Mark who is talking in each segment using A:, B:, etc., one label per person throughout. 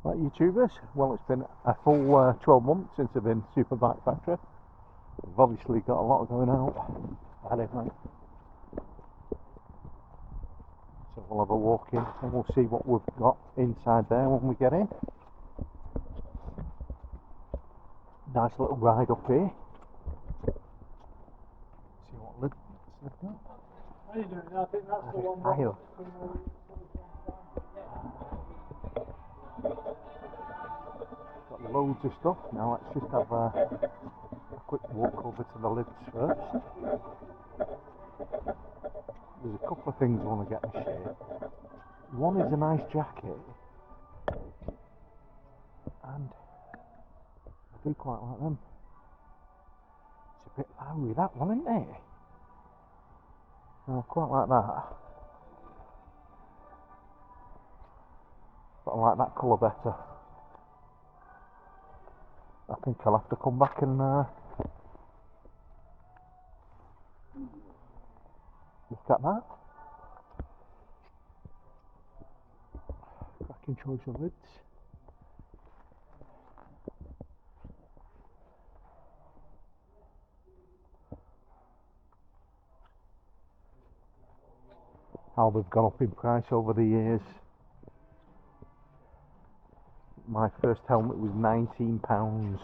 A: Right, YouTubers, well, it's been a full 12 months since I've been Superbike Factory. We've obviously got a lot going out ahead of me. So we'll have a walk in and we'll see what we've got inside there when we get in. Nice little ride up here. See what lid's got.
B: How are you doing? I think that's the one.
A: Got loads of stuff. Now let's just have a quick walk over to the lids first. There's a couple of things I want to get in shape. One is a nice jacket, and I do quite like them. It's a bit lowy, that one, isn't it? I quite like that. But I like that colour better. I think I'll have to come back and look at that. Cracking choice of lids. How they've gone up in price over the years. My first helmet was £19.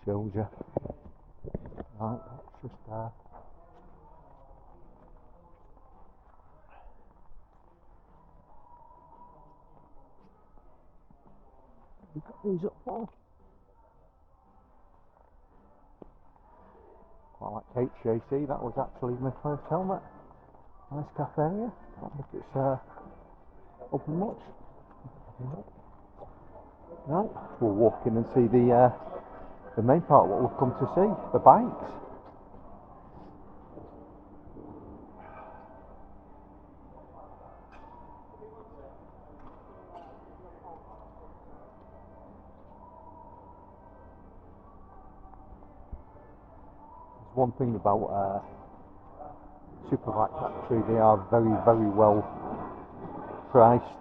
A: Shows you. Right, that's just there. We've got these up for. Quite like HJC, that was actually my first helmet. Nice cafe area. I don't think it's open much. Right, we'll walk in and see the main part, what we've come to see, the bikes. There's one thing about Superbike Factory, they are very, very well priced.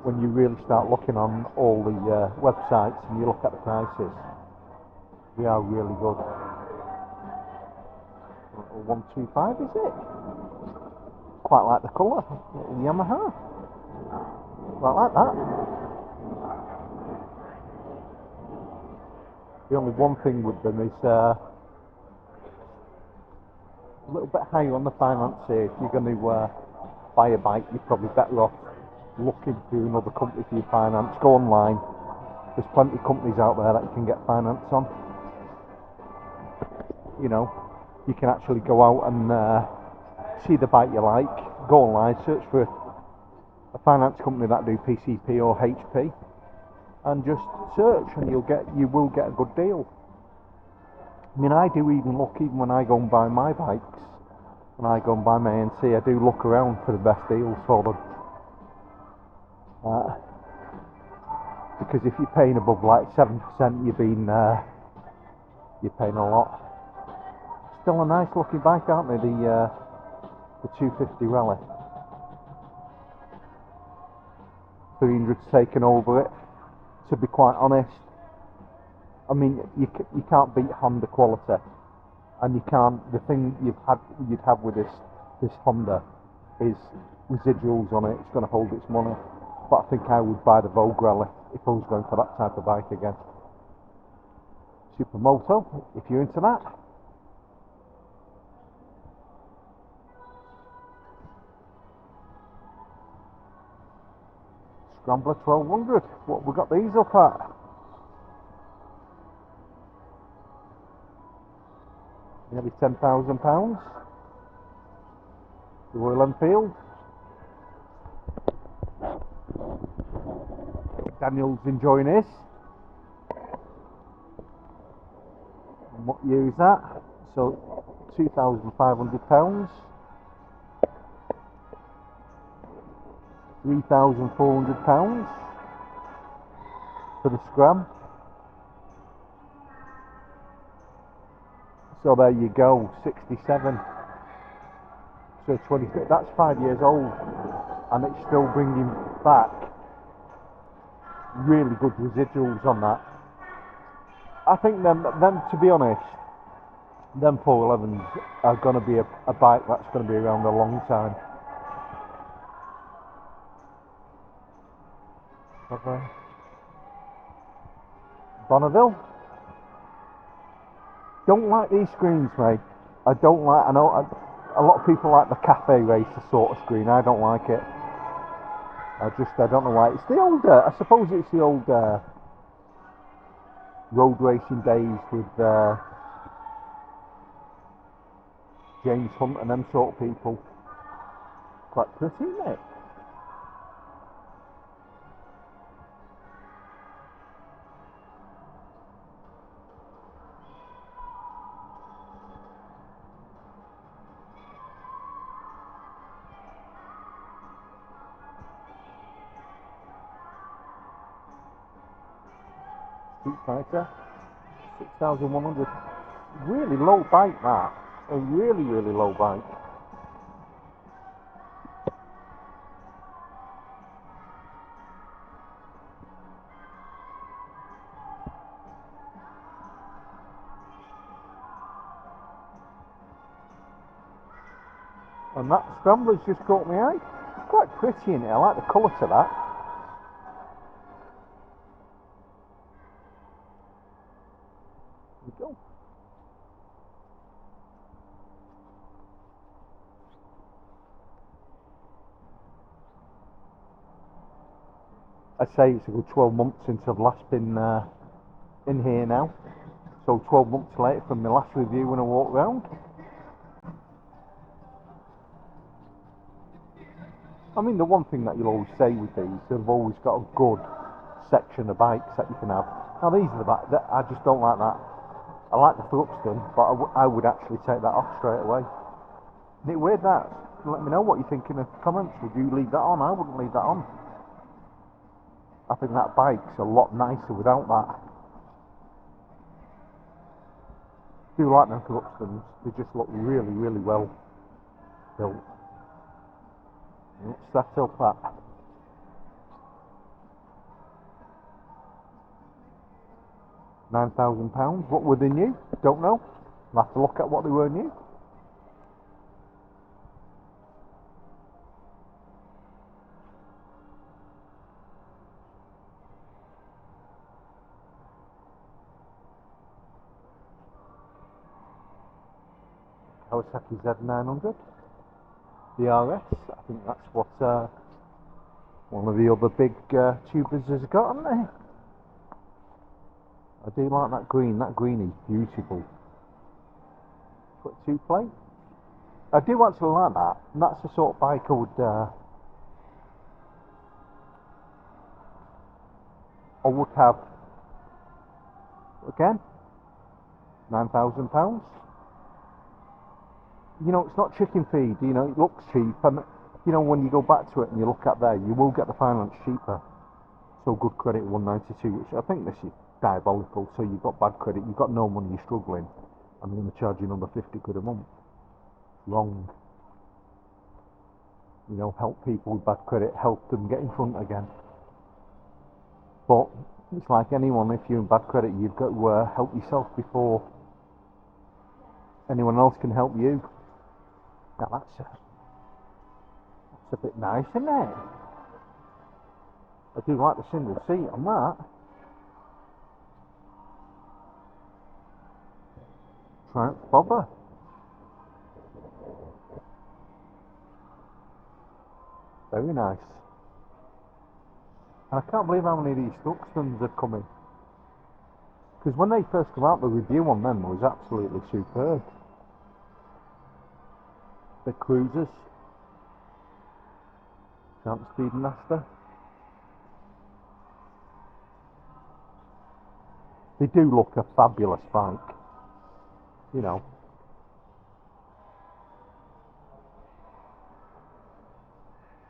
A: When you really start looking on all the websites and you look at the prices, they are really good. 125 is it? Quite like the colour, little Yamaha. Quite like that. The only one thing with them is a little bit higher on the finance here. If you're going to buy a bike, you're probably better off looking through another company for your finance. Go online. There's plenty of companies out there that you can get finance on. You know, you can actually go out and see the bike you like. Go online, search for a finance company that do PCP or HP, and just search, and you will get a good deal. I mean, I do even look, even when I go and buy my bikes, when I go and buy my NC, I do look around for the best deals for them. Because if you're paying above like 7%, you're paying a lot. Still a nice looking bike, aren't they? The 250 Rally. 300's taken over it. To be quite honest, I mean, you can't beat Honda quality, and you can't. The thing you'd have with this Honda is residuals on it. It's going to hold its money. But I think I would buy the Vogue Rally if I was going for that type of bike again. Supermoto, if you're into that. Scrambler 1200, what have we got these up at? Nearly £10,000. The Royal Enfield. Daniel's enjoying this. And what year is that? So £2,500. £3,400 for the Scram. So there you go, 67. So 20, that's 5 years old. and it's still bringing back really good residuals on that. I think them to be honest, them 411s are going to be a bike that's going to be around a long time. Bonneville? Don't like these screens, mate. I don't like, I know a lot of people like the cafe racer sort of screen. I don't like it. I don't know why. It's the older, I suppose it's the old road racing days with James Hunt and them sort of people. Quite pretty, isn't it? Street Fighter, 6,100. Really low bike, that. A really, really low bike. And that Scrambler's just caught my eye. It's quite pretty in it. I like the colour to that. There we go. I'd say it's a good 12 months since I've last been in here now. So 12 months later from my last review when I walked around. I mean, the one thing that you'll always say with these, they've always got a good section of bikes that you can have. Now these are the bikes that I just don't like that. I like the Thruxton, but I would actually take that off straight away. Isn't it weird that? Let me know what you think in the comments. Would you leave that on? I wouldn't leave that on. I think that bike's a lot nicer without that. I do like them Thruxtons. They just look really, really well built. Let's set up that. £9,000. What were they new? Don't know. I'll have to look at what they were new. Kawasaki Z900. The RS. I think that's what one of the other big tubers has got, haven't they? I do like that green. That green is beautiful. 22 plate. I do actually like that. And that's the sort of bike I would have. Again, £9,000. You know, it's not chicken feed. You know, it looks cheap, and you know when you go back to it and you look at there, you will get the finance cheaper. So good credit 192, which I think this is diabolical. So you've got bad credit, you've got no money, you're struggling. I'm going to charge you another 50 quid a month. Wrong. You know, help people with bad credit, help them get in front again. But it's like anyone, if you're in bad credit, you've got to help yourself before anyone else can help you. Now that's a bit nice, isn't it? I do like the single seat on that. Triumph Bobber. Very nice. And I can't believe how many of these Thruxtons are coming. Because when they first come out, the review on them was absolutely superb. The Cruisers. Champ Speedmaster. They do look a fabulous bike. You know.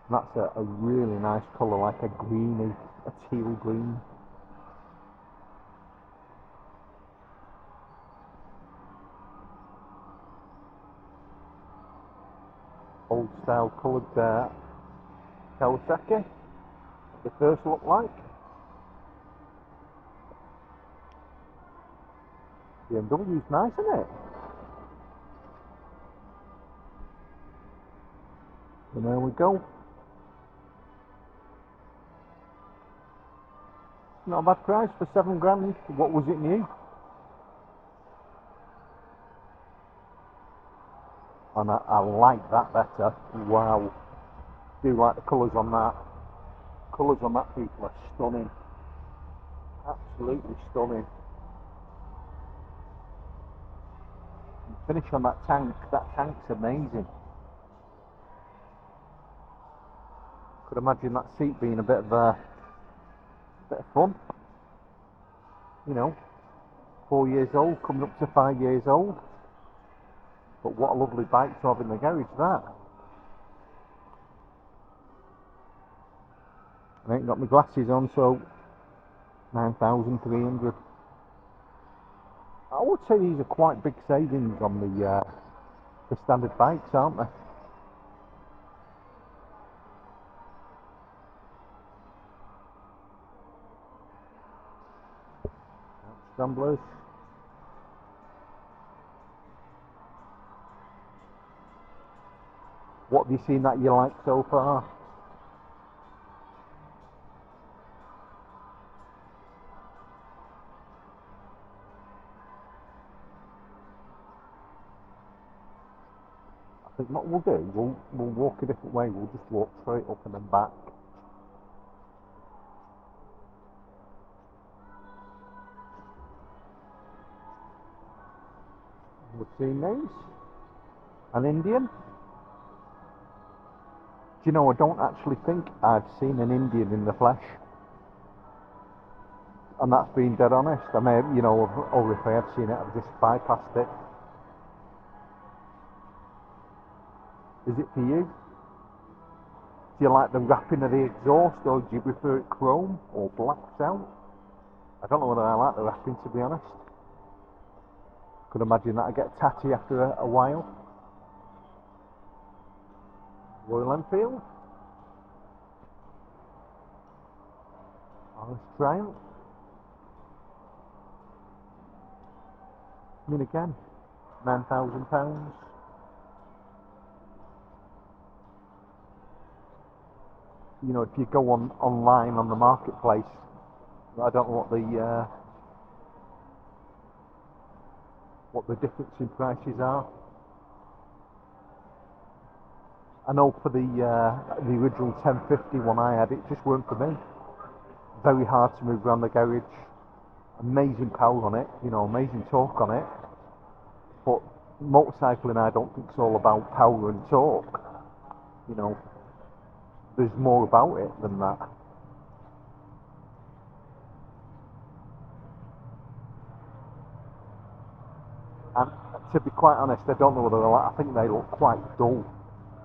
A: And that's a really nice colour, like a greeny, a teal green. Old style coloured Kawasaki. The first look like. BMW's nice, isn't it? And there we go. Not a bad price for £7 grand. What was it new? And I like that better. Wow. Do like the colours on that. Colours on that, people, are stunning. Absolutely stunning. And finish on that tank. That tank's amazing. Could imagine that seat being a bit of fun. You know, 4 years old, coming up to 5 years old. But what a lovely bike to have in the garage, that. I ain't got my glasses on, so 9,300. I would say these are quite big savings on the standard bikes, aren't they? Scramblers. What have you seen that you like so far? I think what we'll do, we'll walk a different way. We'll just walk straight up and then back. We've seen these. An Indian. Do you know, I don't actually think I've seen an Indian in the flesh. And that's being dead honest. I may, you know, or if I have seen it, I've just bypassed it. Is it for you? Do you like the wrapping of the exhaust, or do you prefer it chrome or blacked out? I don't know whether I like the wrapping, to be honest. Could imagine that'd get tatty after a while. Royal Enfield. Honest Triumph. I mean, again, £9,000. You know, if you go online on the marketplace, I don't know what the difference in prices are. I know for the original 1050 one I had, it just weren't for me. Very hard to move around the garage. Amazing power on it, you know, amazing torque on it. But motorcycling, I don't think it's all about power and torque. You know, there's more about it than that. And to be quite honest, I don't know whether I think they look quite dull.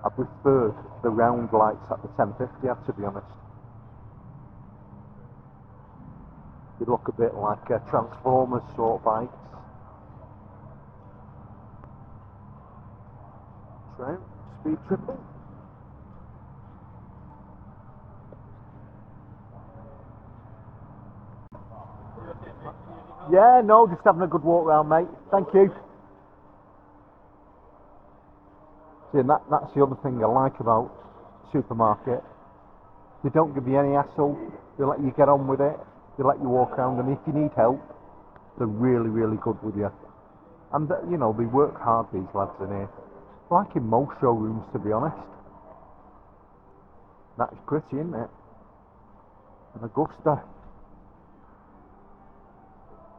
A: I preferred the round lights at the 1050, to be honest. They look a bit like Transformers sort of bikes. Triumph, speed triple. Yeah, no, just having a good walk around, mate. Thank you. See, and that's the other thing I like about supermarket. They don't give you any hassle. They let you get on with it. They let you walk around, and if you need help, they're really, really good with you. And you know, they work hard, these lads in here. Like in most showrooms, to be honest. That's pretty, isn't it? An Augusta.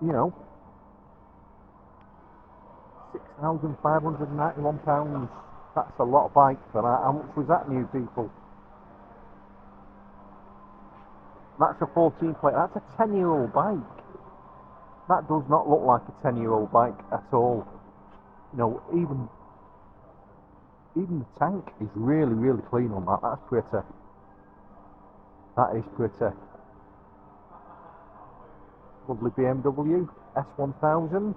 A: You know, £6,591. That's a lot of bike for that. How much was that, new people? That's a 14 plate. That's a 10-year-old bike. That does not look like a 10-year-old bike at all. You know, even the tank is really, really clean on that. That's pretty. That is pretty. Lovely BMW S1000.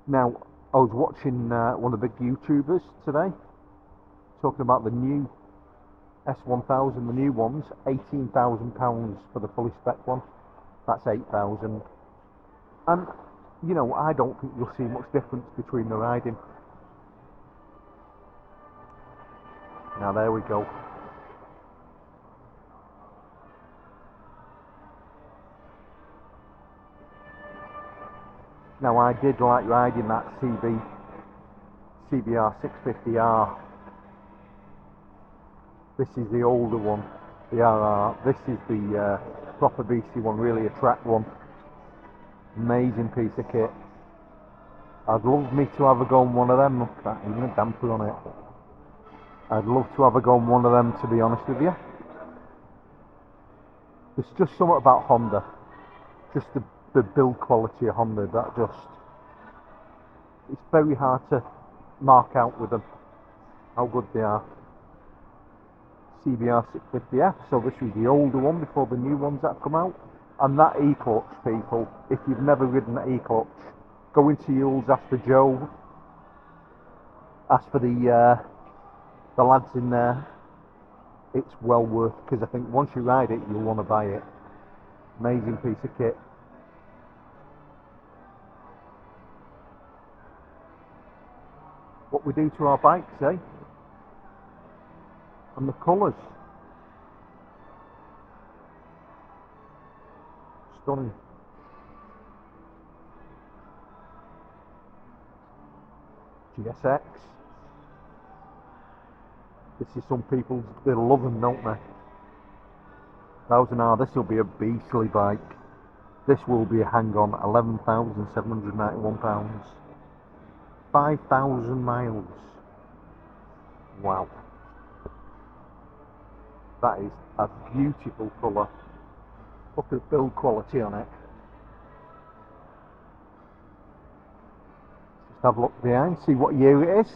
A: Now, I was watching one of the big YouTubers today, talking about the new S1000, the new ones, £18,000 for the fully spec one. That's 8,000. And, you know, I don't think you'll see much difference between the riding. Now there we go. Now I did like riding that CBR 650R. This is the older one, the RR. This is the proper BC one, really a track one. Amazing piece of kit. I'd love me to have a go on one of them. Look at that, even a damper on it. I'd love to have a go on one of them, to be honest with you. There's just something about Honda, just the build quality of Honda, that just, it's very hard to mark out with them how good they are. CBR 650F, so this was the older one before the new ones that have come out. And that E-clutch, people, if you've never ridden that E-clutch, go into Yule's, ask for Joe, ask for the lads in there. It's well worth, because I think once you ride it, you'll want to buy it. Amazing piece of kit. What we do to our bikes, eh? And the colours. Stunning. GSX. This is some people, they love them, don't they? 1000R, this will be a beastly bike. This will be a hang-on, £11,791. 5,000 miles. Wow. That is a beautiful colour. Look at the build quality on it. Just have a look behind, see what year it is.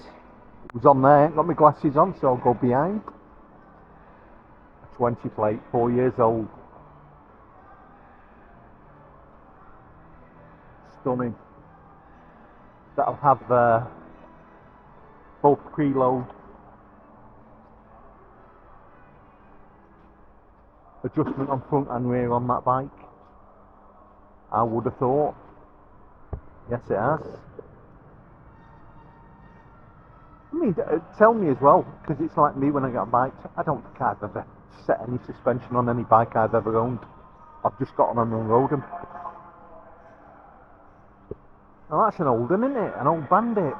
A: It was on there, I ain't got my glasses on, so I'll go behind. A 20 plate, 4 years old. Stunning. That'll have both preload, adjustment on front and rear on that bike. I would have thought. Yes, it has. I mean, tell me as well, because it's like me when I get a bike. I don't think I've ever set any suspension on any bike I've ever owned. I've just got on them and rode them. Now that's an old one, isn't it? An old Bandit.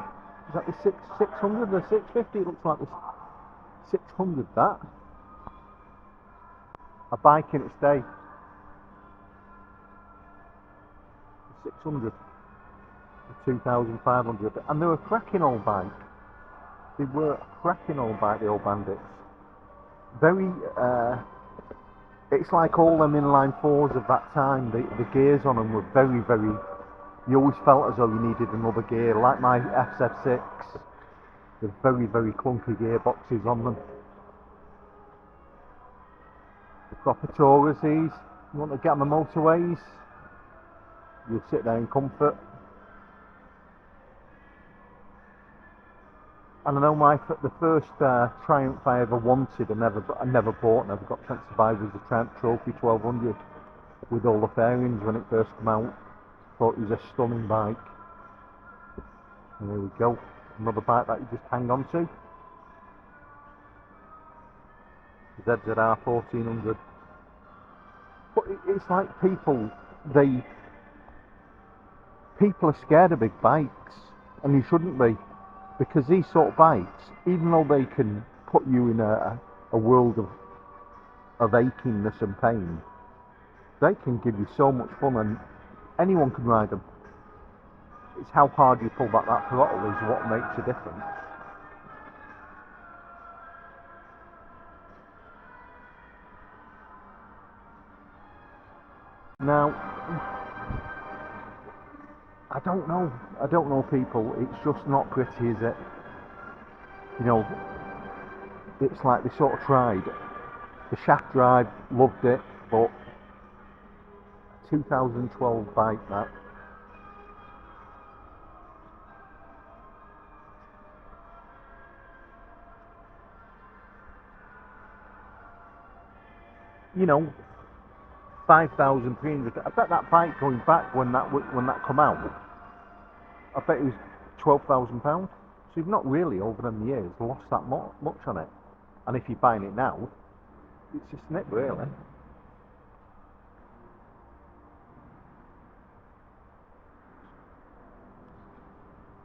A: Is that the 600 or 650? It looks like the 600, that. A bike in its day. 600. 2,500. And they were a cracking old bike. They were a cracking old bike, the old Bandits. Very, it's like all them inline fours of that time. The gears on them were very, very, you always felt as though you needed another gear. Like my FZ6, the very, very clunky gearboxes on them. The proper tourers, these. You want to get on the motorways, you'll sit there in comfort. And I know the first Triumph I ever wanted, I never bought, never got a chance to buy, was the Triumph Trophy 1200 with all the fairings when it first came out. Thought it was a stunning bike. And there we go, another bike that you just hang on to. ZZR 1400. But it's like people are scared of big bikes, and you shouldn't be. Because these sort of bikes, even though they can put you in a world of achingness and pain, they can give you so much fun, and anyone can ride them. It's how hard you pull back that throttle is what makes a difference. Now, I don't know people, it's just not pretty, is it? You know, it's like they sort of tried. The shaft drive, loved it, but 2012 bike that. you know, 5,300. I bet that bike going back when that come out, I bet it was £12,000. So you've not really over them years lost that much on it. And if you're buying it now, it's a snip really.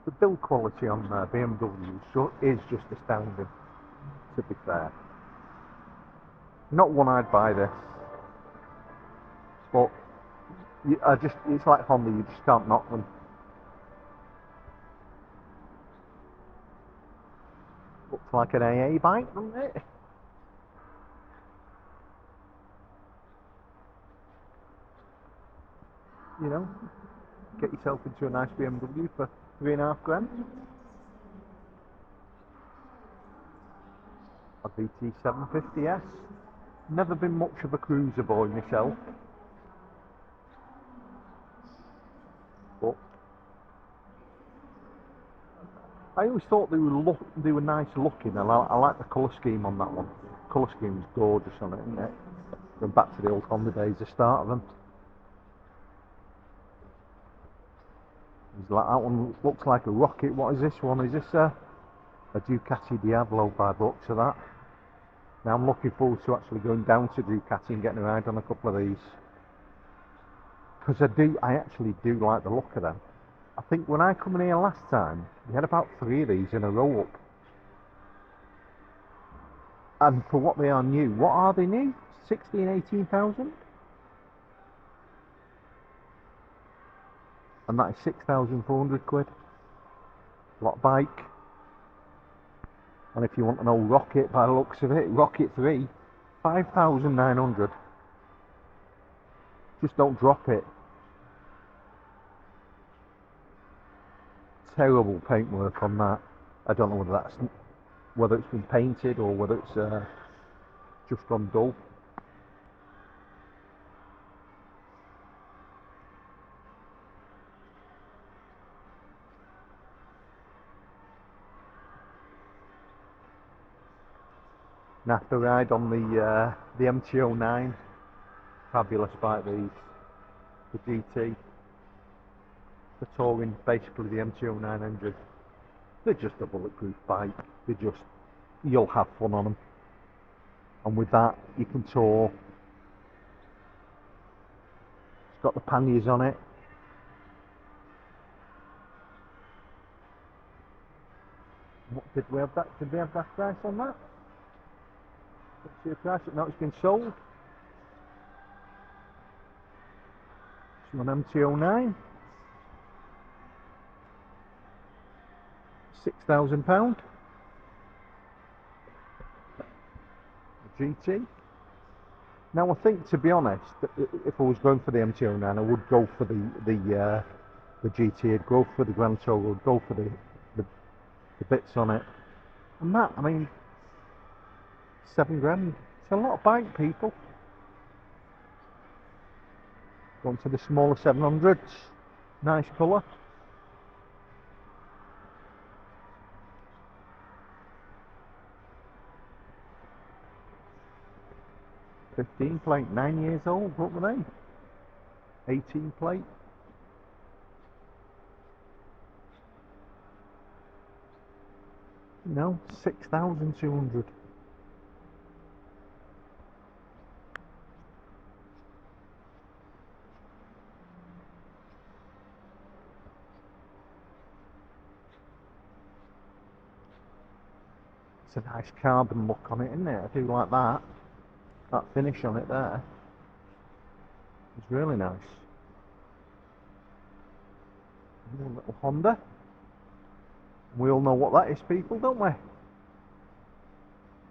A: The build quality on BMW is just astounding, to be fair. Not one I'd buy this, but it's like Honda, you just can't knock them. Looks like an AA bike, doesn't it? You know, get yourself into a nice BMW for £3.5 grand. A NC750x. Never been much of a cruiser boy myself, but I always thought they were nice looking. I like the colour scheme on that one. The colour scheme is gorgeous on it, isn't it? Going back to the old Honda days, the start of them. That one looks like a rocket. What is this one? Is this a Ducati Diablo by the looks of that? Now I'm looking forward to actually going down to Ducati and getting a ride on a couple of these, because I actually do like the look of them. I think when I come in here last time, we had about 3 of these in a row up. And for what they are new, what are they new? 16, 18,000? And that is 6,400 quid. Lot bike. And if you want an old rocket by the looks of it, Rocket 3, 5,900. Just don't drop it. Terrible paintwork on that. I don't know whether it's been painted or whether it's just gone dull. And after a ride on the MT09, fabulous bike these, the GT, the touring, basically the MT09 engine. They're just a bulletproof bike. You'll have fun on them. And with that, you can tour. It's got the panniers on it. Did we have that price on that? Let's see the price. No, it's been sold. It's an MT09. £6,000. GT. Now I think, to be honest, if I was going for the MT09, I would go for the GT. I'd go for the Grand Tourer. I'd go for the bits on it. And that, I mean, £7 grand. It's a lot of bike, people. Going to the smaller 700s. Nice colour. '15 plate, 9 years old. What were they? 18 plate. No, 6,200. It's a nice carbon look on it, isn't it? I do like that. That finish on it there. It's really nice. A little Honda. We all know what that is, people, don't we?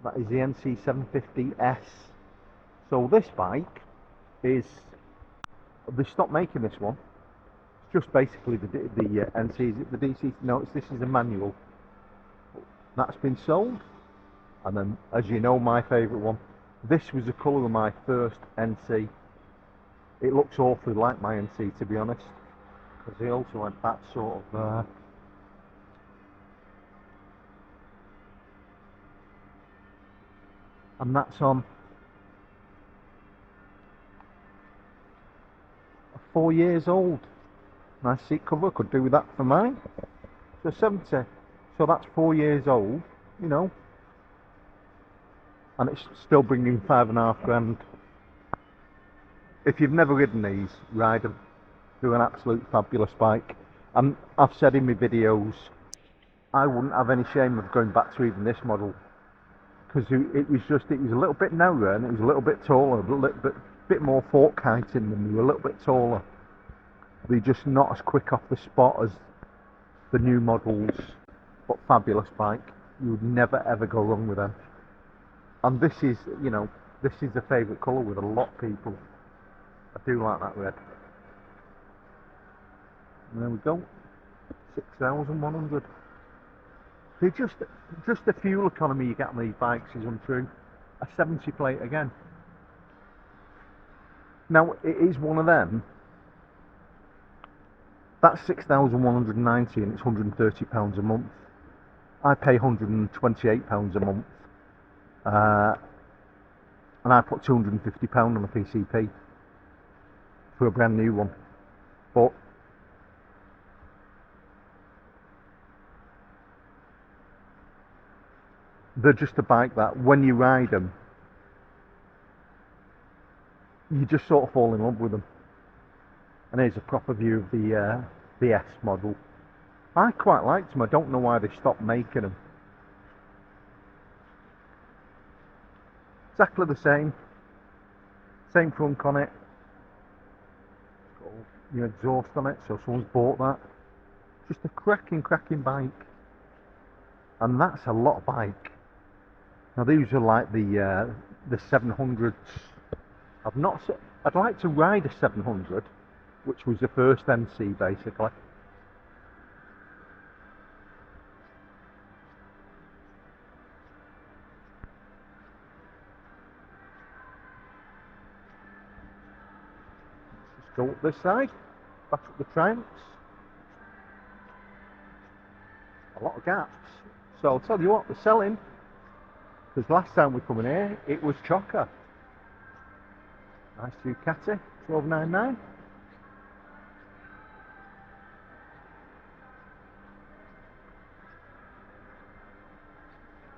A: That is the NC750S. So this bike is, they stopped making this one. It's just basically the NC, the DC. No, this is a manual. That's been sold. And then, as you know, my favourite one. This was the colour of my first NC. It looks awfully like my NC, to be honest, because they also had that sort of and that's on 4 years old. Nice seat cover, could do with that for mine. So 70, so that's 4 years old, you know, and it's still bringing £5.5 grand. If you've never ridden these, ride them. They're an absolute fabulous bike. And I've said in my videos, I wouldn't have any shame of going back to even this model, because it was a little bit narrower and it was a little bit taller, a little bit more fork height in them. They were a little bit taller. They're just not as quick off the spot as the new models, but fabulous bike. You would never ever go wrong with them. And this is, you know, this is a favourite colour with a lot of people. I do like that red. And there we go, 6,100. Just the fuel economy you get on these bikes is untrue. A 70 plate again. Now it is one of them. That's 6,190 and it's £130 a month. I pay £128 a month. And I put £250 on the PCP for a brand new one. But they're just a bike that when you ride them, you just sort of fall in love with them. And here's a proper view of the S model. I quite liked them. I don't know why they stopped making them. Exactly the same front on it. It's got your exhaust on it, so someone's bought that. Just a cracking bike. And that's a lot of bike. Now these are like the 700s. I'd like to ride a 700, which was the first NC basically. Let's just go up this side, back up the Triumphs. A lot of gaps. So I'll tell you what, they're selling. Because last time we come in here, it was chocker. Nice Ducati, 1299.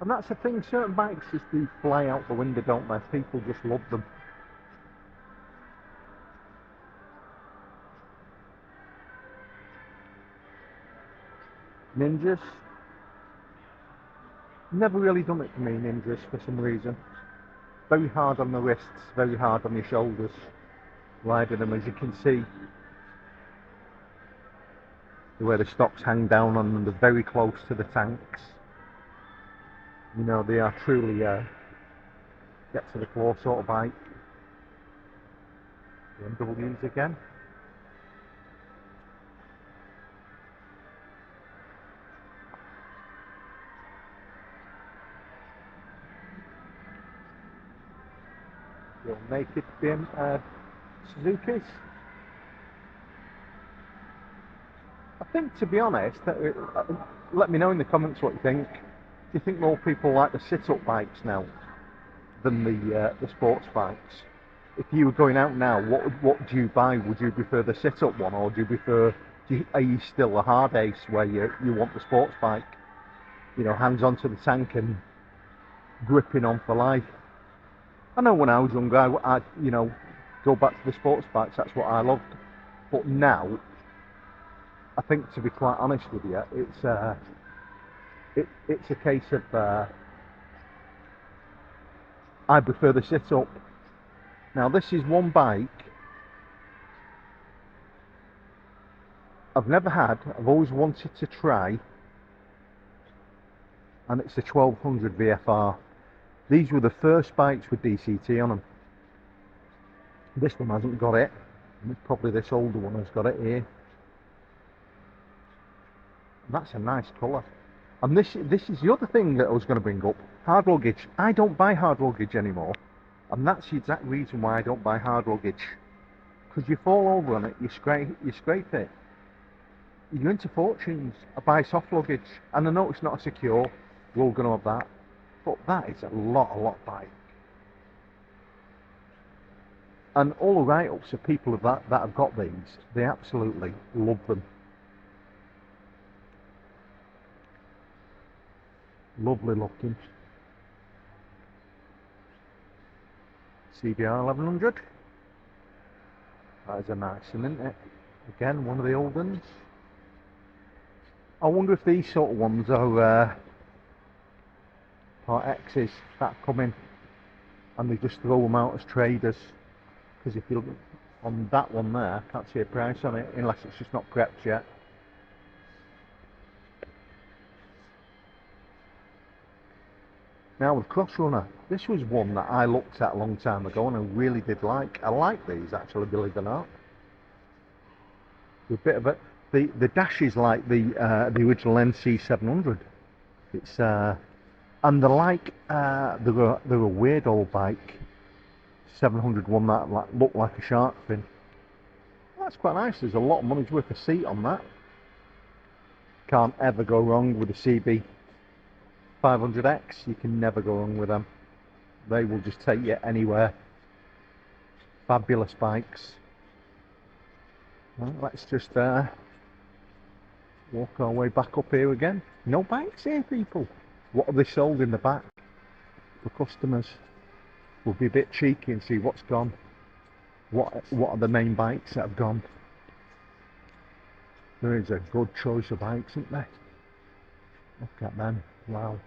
A: And that's the thing, certain bikes just do fly out the window, don't they? People just love them. Ninjas. Never really done it for me, Ninjas, for some reason. Very hard on the wrists, very hard on your shoulders, riding them, as you can see. The way the stocks hang down on them, they're very close to the tanks. You know, they are truly get to the floor sort of bike. BMWs again. Your naked Suzuki's. I think, to be honest, let me know in the comments what you think. Do you think more people like the sit-up bikes now than the sports bikes? If you were going out now, what do you buy? Would you prefer the sit-up one, or do you prefer? Are you still a hard ace where you want the sports bike? You know, hands onto the tank and gripping on for life. I know when I was younger, I you know, go back to the sports bikes. That's what I loved. But now, I think, to be quite honest with you, it's a case of I prefer the sit-up. Now this is one bike I've never had, I've always wanted to try, and it's the 1200 VFR. These were the first bikes with DCT on them. This one hasn't got it, and probably this older one has got it here. And that's a nice colour. And this is the other thing that I was going to bring up, hard luggage. I don't buy hard luggage anymore, and that's the exact reason why I don't buy hard luggage. Because you fall over on it, you scrape it. You're into fortunes. I buy soft luggage, and I know it's not secure, we're all going to have that, but that is a lot bike. And all the write-ups of people that have got these, they absolutely love them. Lovely looking. CBR 1100. That is a nice one, isn't it? Again, one of the old ones. I wonder if these sort of ones are X's that come in and they just throw them out as traders. Because if you look on that one there, I can't see a price on it unless it's just not prepped yet. Now with Crossrunner, this was one that I looked at a long time ago and I really did like. I like these actually, believe it or not. A bit of it. The dash is like the original NC700. It's and they're like they're a weird old bike. 700 one that looked like a shark fin. That's quite nice. There's a lot of money's worth of seat on that. Can't ever go wrong with a CB 500X. You can never go wrong with them. They will just take you anywhere. Fabulous bikes. Well, let's just walk our way back up here again. No bikes here, people. What have they sold in the back for customers? We'll be a bit cheeky and see what's gone. What are the main bikes that have gone? There is a good choice of bikes, isn't there? Look at them. Wow.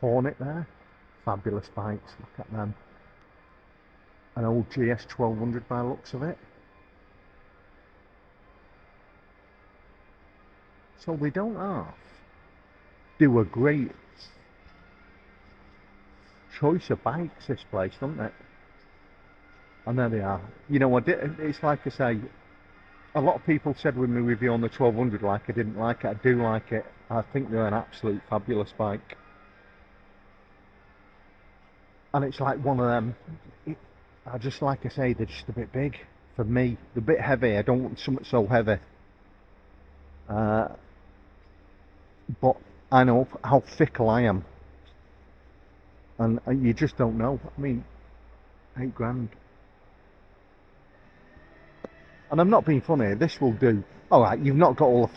A: Hornet there. Fabulous bikes. Look at them. An old GS 1200 by the looks of it. So they don't do a great choice of bikes, this place, don't they? And there they are. You know, it's like I say, a lot of people said with my review on the 1200 like I didn't like it. I do like it. I think they're an absolute fabulous bike. And it's like one of them, I just like I say, they're just a bit big for me. They're a bit heavy. I don't want something so heavy. But I know how fickle I am, and you just don't know. I mean, £8 grand, and I'm not being funny. This will do. All right, you've not got all the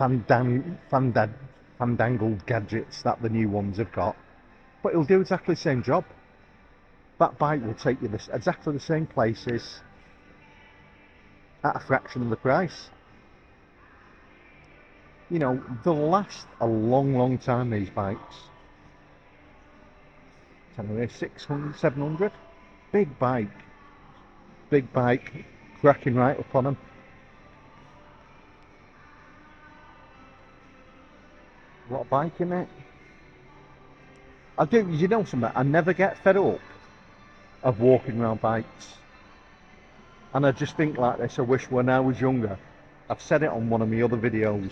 A: fandangled gadgets that the new ones have got, but it'll do exactly the same job. That bike will take you exactly the same places at a fraction of the price. You know, they'll last a long time, these bikes. Anyway, 600, 700. Big bike, cracking right up on them. A lot of bike in it. You know something, I never get fed up of walking around bikes. And I just think like this, I wish when I was younger, I've said it on one of my other videos,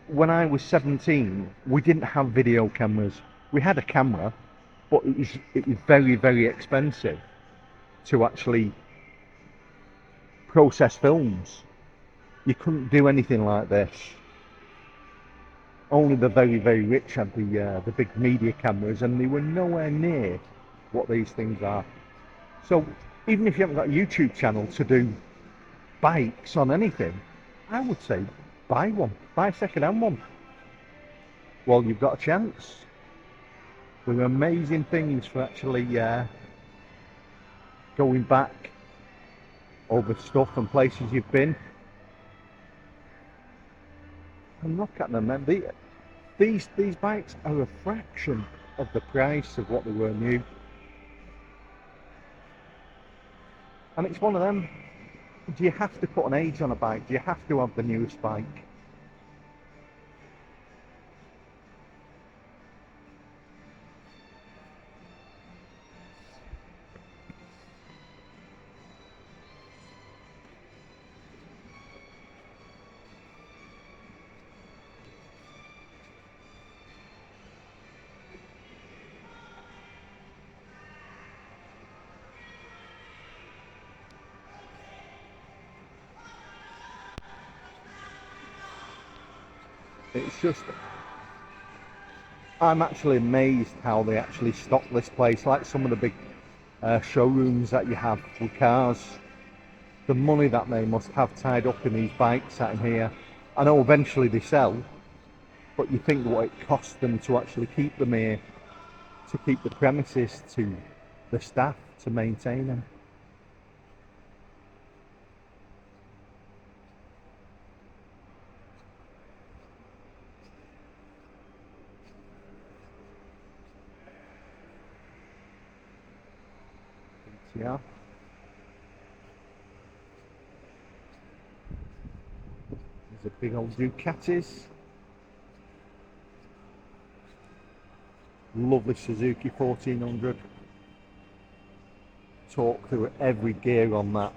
A: when I was 17, we didn't have video cameras. We had a camera, but it was very expensive to actually process films. You couldn't do anything like this. Only the very rich had the big media cameras, and they were nowhere near what these things are. So even if you haven't got a YouTube channel to do bikes on anything, I would say buy a second-hand one while you've got a chance. There are amazing things for actually going back over stuff and places you've been. And look at them, man. These bikes are a fraction of the price of what they were new. And it's one of them, do you have to put an age on a bike? Do you have to have the newest bike? It's just, I'm actually amazed how they actually stock this place, like some of the big showrooms that you have with cars. The money that they must have tied up in these bikes sat in here. I know eventually they sell, but you think what it costs them to actually keep them here, to keep the premises, to the staff, to maintain them. Yeah. There's a big old Ducatis. Lovely Suzuki 1400. Talk through every gear on that.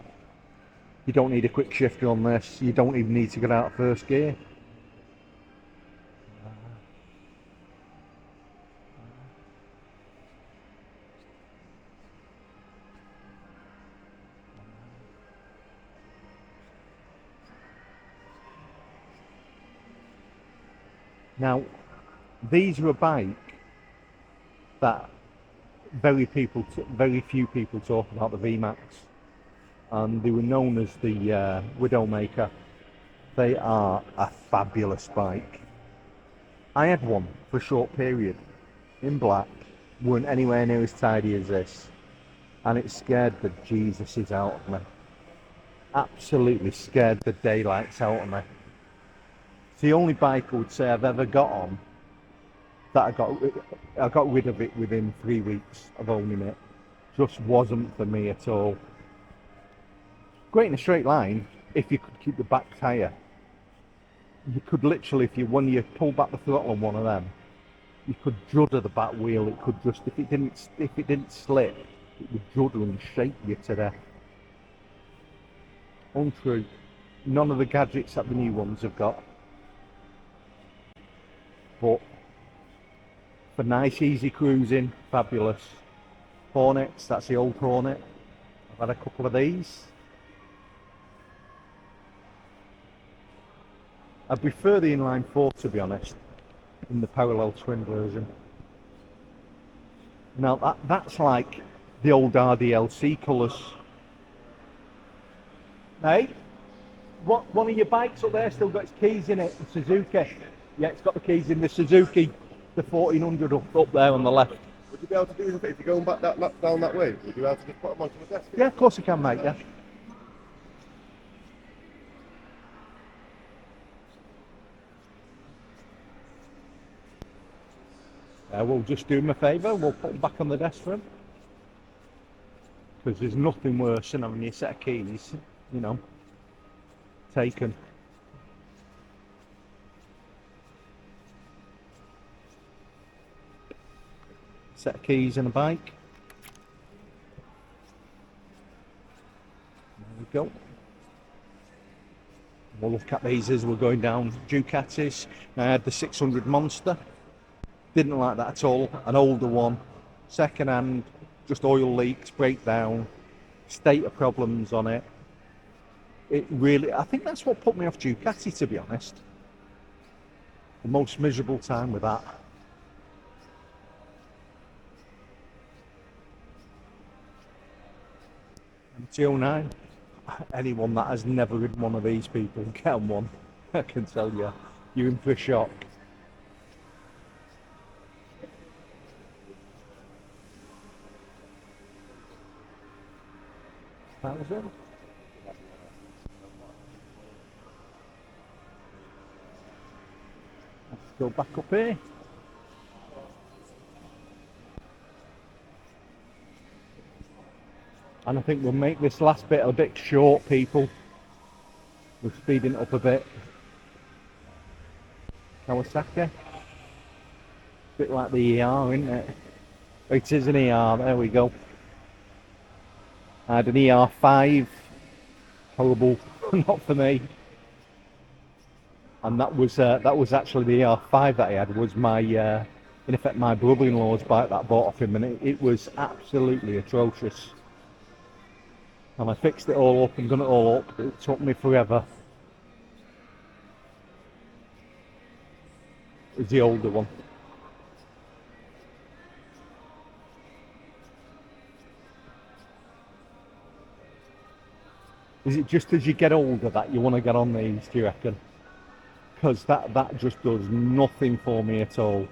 A: You don't need a quick shifter on this. You don't even need to get out of first gear. Now, these are a bike that very few people talk about, the VMAX, and they were known as the Widowmaker. They are a fabulous bike. I had one for a short period in black, weren't anywhere near as tidy as this, and it scared the Jesuses out of me. Absolutely scared the daylights out of me. It's the only bike I would say I've ever got on that I got rid of it within 3 weeks of owning it. Just wasn't for me at all. Great in a straight line if you could keep the back tyre. You could literally, when you pull back the throttle on one of them, you could judder the back wheel. It could just, if it didn't slip, it would judder and shake you to death. Untrue. None of the gadgets that the new ones have got. But for nice easy cruising, fabulous. Hornets, that's the old Hornet. I've had a couple of these. I prefer the inline 4 to be honest, in the parallel twin version. Now that's like the old RDLC colours. Hey, one of your bikes up there still got its keys in it, the Suzuki. Yeah, it's got the keys in the Suzuki, the 1400 up there on the left.
C: Would you be able to do something if you're going back down that way? Would you be able to just put them onto the desk?
A: Yeah, of course I can, mate, yeah. We'll just do him a favour, we'll put him back on the desk for him. Because there's nothing worse than having your set of keys, you know, taken. Set of keys and a bike. There we go. We'll look at these as we're going down. Ducatis. I had the 600 Monster. Didn't like that at all. An older one. Second hand. Just oil leaks, breakdown. State of problems on it. It really, I think that's what put me off Ducati, to be honest. The most miserable time with that. NC750x. Anyone that has never ridden one of these people get on one, I can tell you, you're in for a shock. That was it. Let's go back up here. And I think we'll make this last bit a bit short, people. We're speeding it up a bit. Kawasaki. Bit like the ER, isn't it? It is an ER, there we go. I had an ER5. Horrible, not for me. And that was actually the ER5 that I had, was my, in effect, my brother-in-law's bike that I bought off him, and it was absolutely atrocious. And I fixed it all up and done it all up. It took me forever. is the older one. Is it just as you get older that you want to get on these, do you reckon? Because that just does nothing for me at all.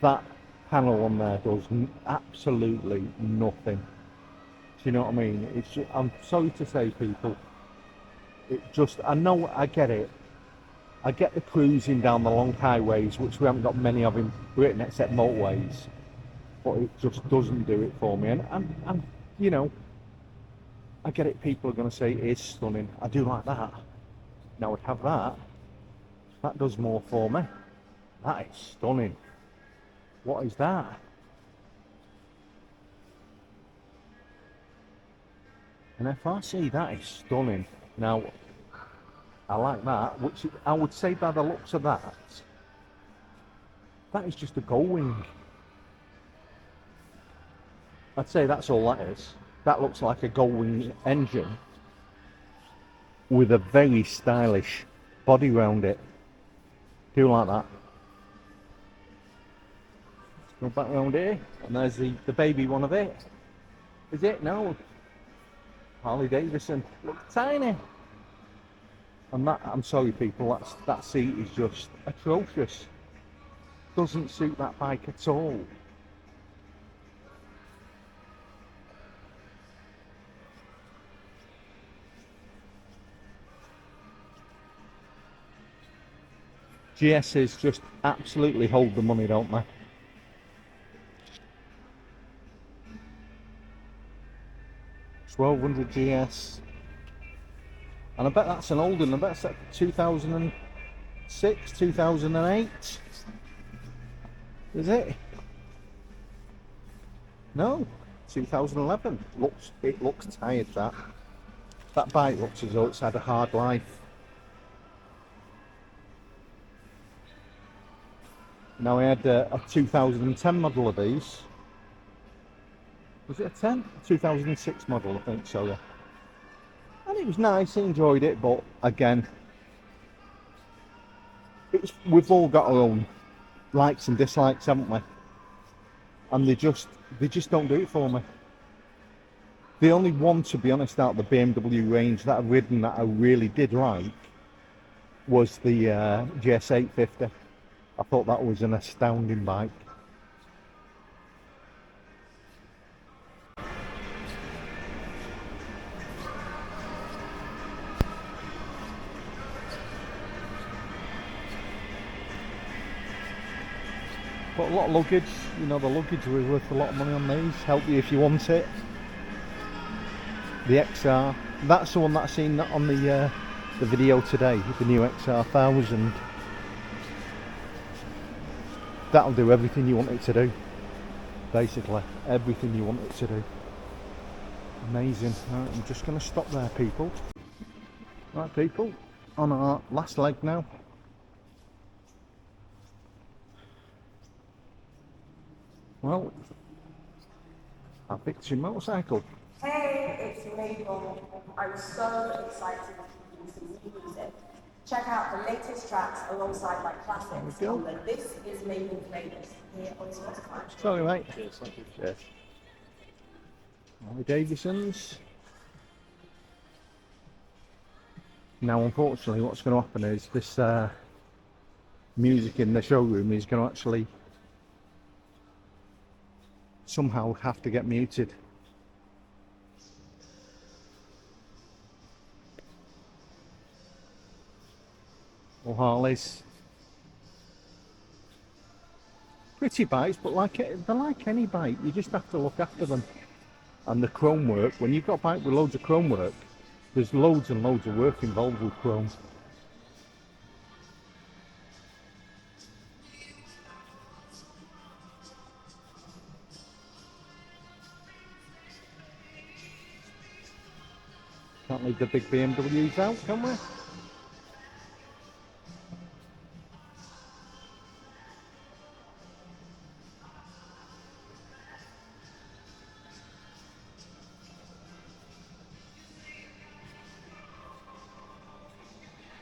A: That panel on there does absolutely nothing. Do you know what I mean? It's just, I'm sorry to say, people, it just, I know, I get it. I get the cruising down the long highways, which we haven't got many of in Britain except motorways, but it just doesn't do it for me. And you know, I get it, people are going to say it is stunning. I do like that. Now I'd have that. That does more for me. That is stunning. What is that? An FRC, that is stunning. Now, I like that, which I would say by the looks of that is just a gull wing. I'd say that's all that is. That looks like a gull wing engine with a very stylish body round it. Do like that. Let's go back round here, and there's the baby one of it. Is it? No. Harley Davidson. Looks tiny. And that, I'm sorry people, that seat is just atrocious. Doesn't suit that bike at all. GSs just absolutely hold the money, don't they? $1,200 GS. And I bet that's an old one. I bet it's like 2006, 2008. Is it? No, 2011. It looks tired, that. That bike looks as though it's had a hard life. Now I had a 2010 model of these. Was it a 10? 2006 model, I think so, yeah. And it was nice, I enjoyed it, but again, we've all got our own likes and dislikes, haven't we? And they just don't do it for me. The only one, to be honest, out of the BMW range that I've ridden that I really did like was the GS850. I thought that was an astounding bike. But a lot of luggage, you know, the luggage was worth a lot of money on these. Help you if you want it. The XR, that's the one that I seen on the video today, the new XR 1000. That'll do everything you want it to do. Basically, everything you want it to do. Amazing. Right, I'm just going to stop there, people. Right, people, on our last leg now. Well, I picked your motorcycle.
D: Hey, it's Mabel. I'm so excited to do some new music. Check out the latest tracks alongside my classics on the This Is Mabel playlist here on Spotify.
A: Sorry, mate. Cheers, thank you. Cheers. Harley Davidsons. Now, unfortunately, what's going to happen is this music in the showroom is going to actually somehow have to get muted. Or Harleys. Pretty bikes, but they're like any bike, you just have to look after them. And the chrome work, when you've got a bike with loads of chrome work, there's loads and loads of work involved with chrome. Can't leave the big BMWs out, can we?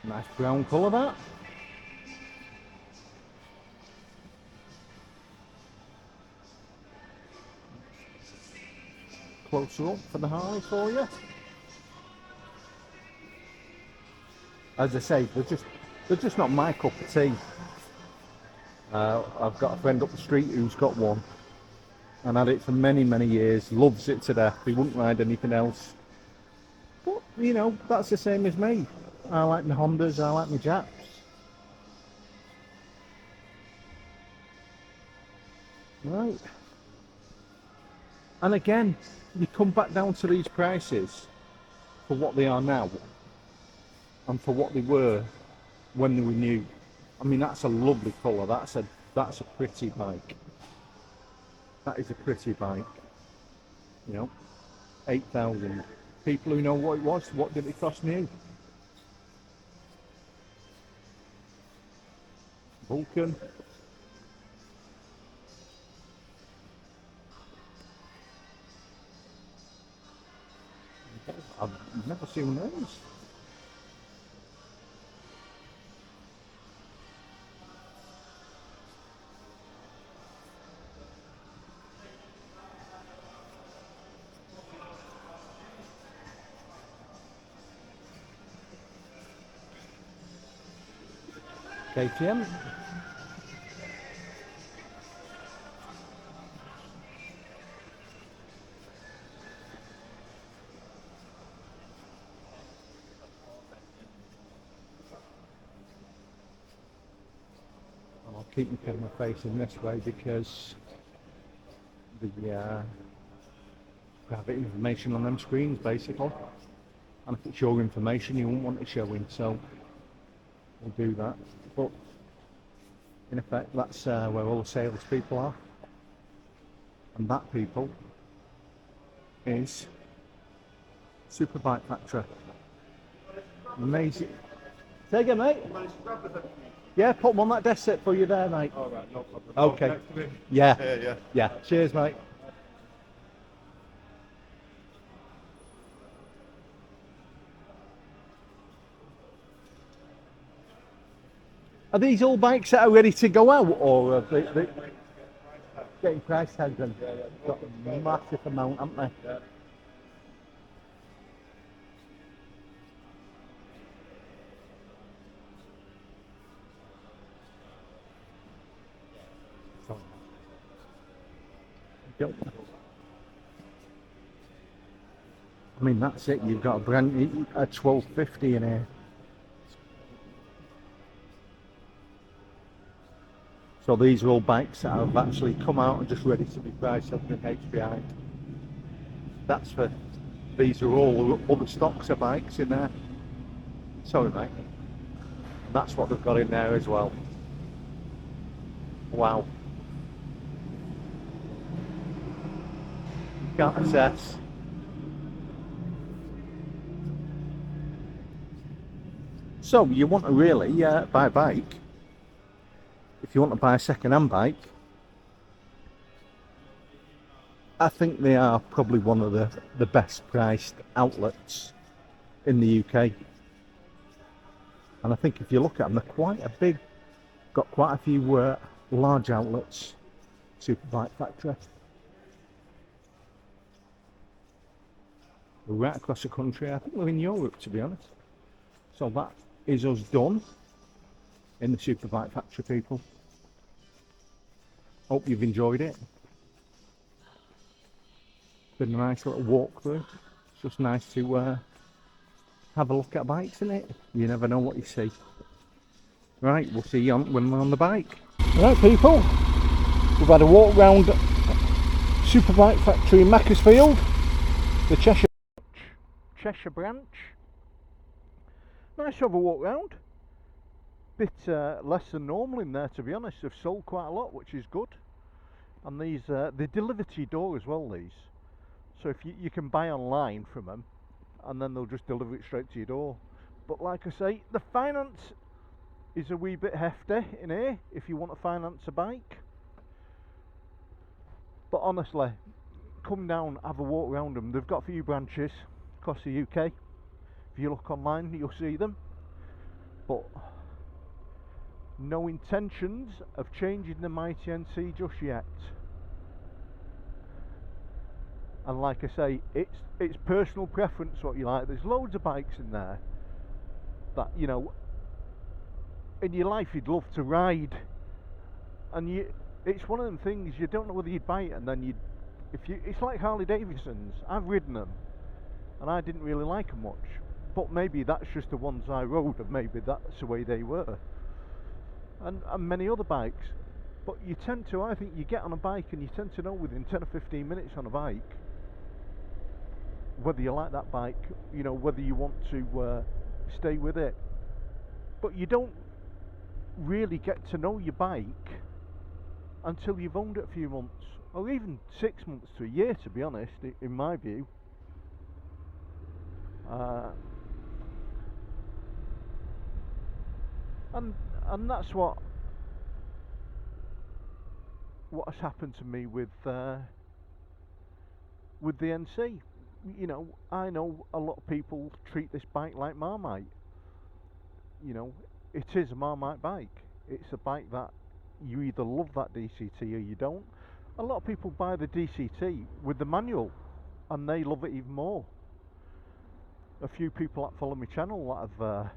A: Nice brown colour, that. closer up for the Harley for you. As I say, they're just not my cup of tea. I've got a friend up the street who's got one and had it for many, many years, loves it to death. He wouldn't ride anything else. But, you know, that's the same as me. I like my Hondas, I like my Japs. Right. And again, you come back down to these prices for what they are now and for what they were when they were new. I mean, that's a lovely colour. That's a pretty bike. That is a pretty bike. You know, 8,000. People who know what it was, what did it cost new? Vulcan. I've never seen one of those. KTM. I'll keep my camera facing this way because the private information on them screens basically, and if it's your information you won't want it showing, so we'll do that. But in effect that's where all the sales people are, and that people is Superbike Factory. Amazing. Take it, mate. Yeah, put them on that desk set for you there, mate.
C: All right, no problem.
A: Okay. Yeah.
C: Yeah.
A: Yeah. Cheers, mate. Are these all bikes that are ready to go out, or are they getting price tags and got a massive amount, haven't they?
C: Yeah.
A: Yep. I mean, that's it. You've got a brand new 1250 in here. So these are all bikes that have actually come out and just ready to be priced up in HPI. That's for, these are all other stocks of bikes in there. Sorry, mate. That's what they've got in there as well. Wow. You can't assess. So you want to really buy a bike. If you want to buy a second-hand bike, I think they are probably one of the best priced outlets in the UK. And I think if you look at them, they're quite a big, got quite a few large outlets. Superbike Factory. We're right across the country. I think we're in Europe, to be honest. So that is us done in the Superbike Factory, people. Hope you've enjoyed it. Been a nice little walkthrough. It's just nice to have a look at bikes, isn't it? You never know what you see. Right, we'll see you when we're on the bike. Right, people, we've had a walk round Superbike Factory in Macclesfield, the Cheshire branch. Nice to have a walk round. Bit less than normal in there, to be honest. They've sold quite a lot, which is good. And these they deliver to your door as well, these. So if you can buy online from them, and then they'll just deliver it straight to your door. But like I say, the finance is a wee bit hefty in here if you want to finance a bike. But honestly, come down, have a walk around them. They've got a few branches across the UK. If you look online, you'll see them. But no intentions of changing the mighty NC just yet. And like I say, it's personal preference what you like. There's loads of bikes in there that, you know, in your life you'd love to ride, and it's one of them things you don't know whether you'd buy it, and then it's like Harley Davidsons. I've ridden them and I didn't really like them much, but maybe that's just the ones I rode, and maybe that's the way they were, and many other bikes. But you tend to, I think, you get on a bike and you tend to know within 10 or 15 minutes on a bike whether you like that bike, you know, whether you want to stay with it. But you don't really get to know your bike until you've owned it a few months, or even 6 months to a year, to be honest, in my view. And that's what has happened to me with the NC. You know, I know a lot of people treat this bike like Marmite. You know, it is a Marmite bike. It's a bike that you either love that DCT or you don't. A lot of people buy the DCT with the manual and they love it even more. A few people that follow my channel that have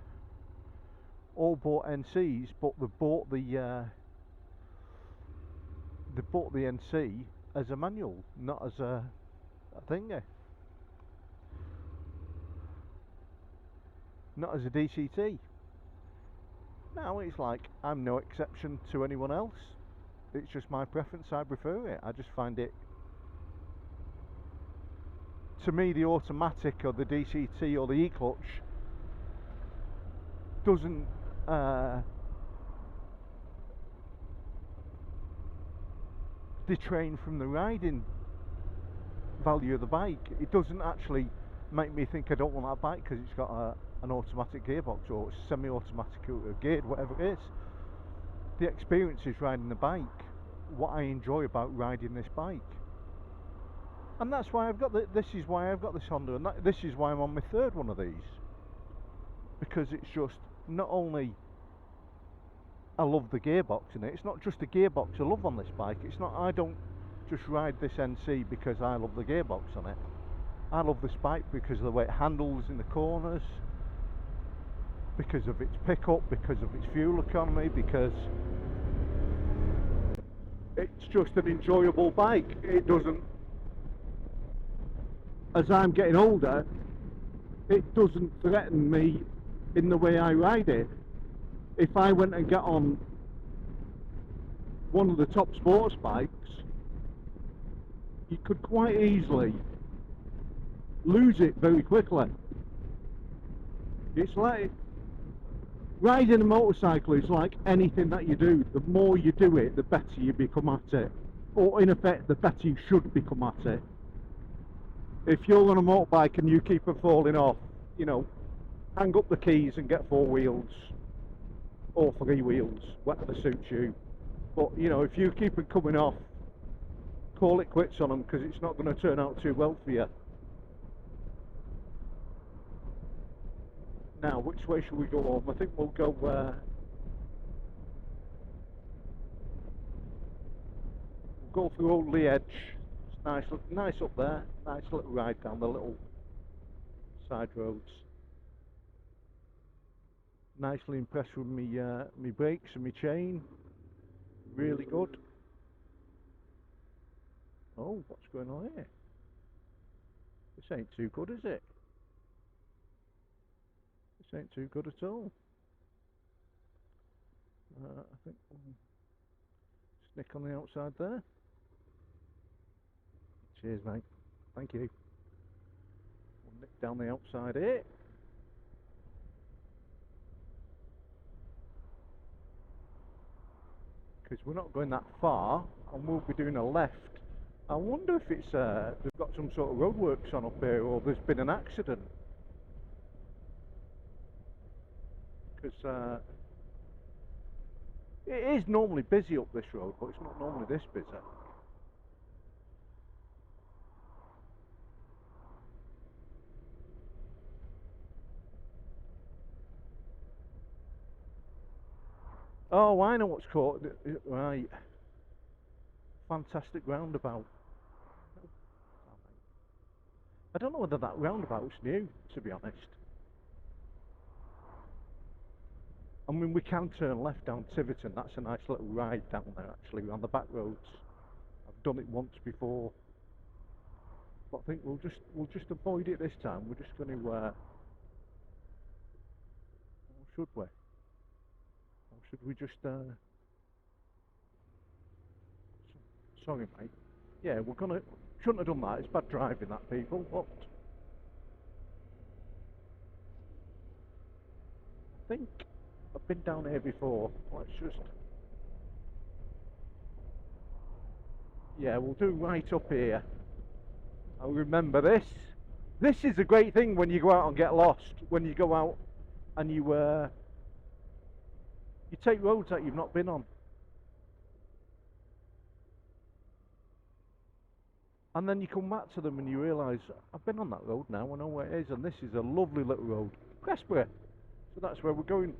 A: all bought NCs, but they bought the NC as a manual, not as a thingy, not as a DCT. Now it's like, I'm no exception to anyone else. It's just my preference. I prefer it. I just find it, to me, the automatic or the DCT or the e-clutch doesn't detrain from the riding value of the bike. It doesn't actually make me think I don't want that bike because it's got an automatic gearbox or semi-automatic or geared, whatever it is. The experience is riding the bike, what I enjoy about riding this bike. And that's why I've got this is why I've got this Honda, and this is why I'm on my third one of these, because it's just, not only I love the gearbox in it, it's not just the gearbox I love on this bike. It's not, I don't just ride this NC because I love the gearbox on it. I love this bike because of the way it handles in the corners, because of its pickup, because of its fuel economy, because it's just an enjoyable bike. It doesn't, as I'm getting older, it doesn't threaten me in the way I ride it. If I went and get on one of the top sports bikes, you could quite easily lose it very quickly. It's like riding a motorcycle is like anything that you do. The more you do it, the better you become at it, or in effect the better you should become at it. If you're on a motorbike and you keep on falling off, you know, hang up the keys and get 4 wheels or 3 wheels, whatever suits you. But you know, if you keep it coming off, call it quits on them, because it's not going to turn out too well for you. Now, which way should we go home? I think we'll go through Old Lee Edge. It's nice up there. Nice little ride down the little side roads. Nicely impressed with me brakes and me chain. Really good. Oh, what's going on here? This ain't too good, is it? This ain't too good at all. I think we'll snick on the outside there. Cheers, mate. Thank you. We'll nick down the outside here. Because we're not going that far, and we'll be doing a left. I wonder if it's they've got some sort of roadworks on up here, or there's been an accident. Because it is normally busy up this road, but it's not normally this busy. Oh, I know what's called. Right. Fantastic roundabout. I don't know whether that roundabout's new, to be honest. I mean, we can turn left down Tiverton. That's a nice little ride down there, actually, around the back roads. I've done it once before, but I think we'll just avoid it this time. We're just going to, or should we? Or should we just? Sorry, mate. Yeah, shouldn't have done that. It's bad driving, that, people. But I think I've been down here before. Let's just. Yeah, we'll do right up here. I'll remember this. This is a great thing when you go out and get lost. When you go out and you take roads that you've not been on. And then you come back to them and you realise, I've been on that road now, I know where it is, and this is a lovely little road. Pressbury. So that's where we're going.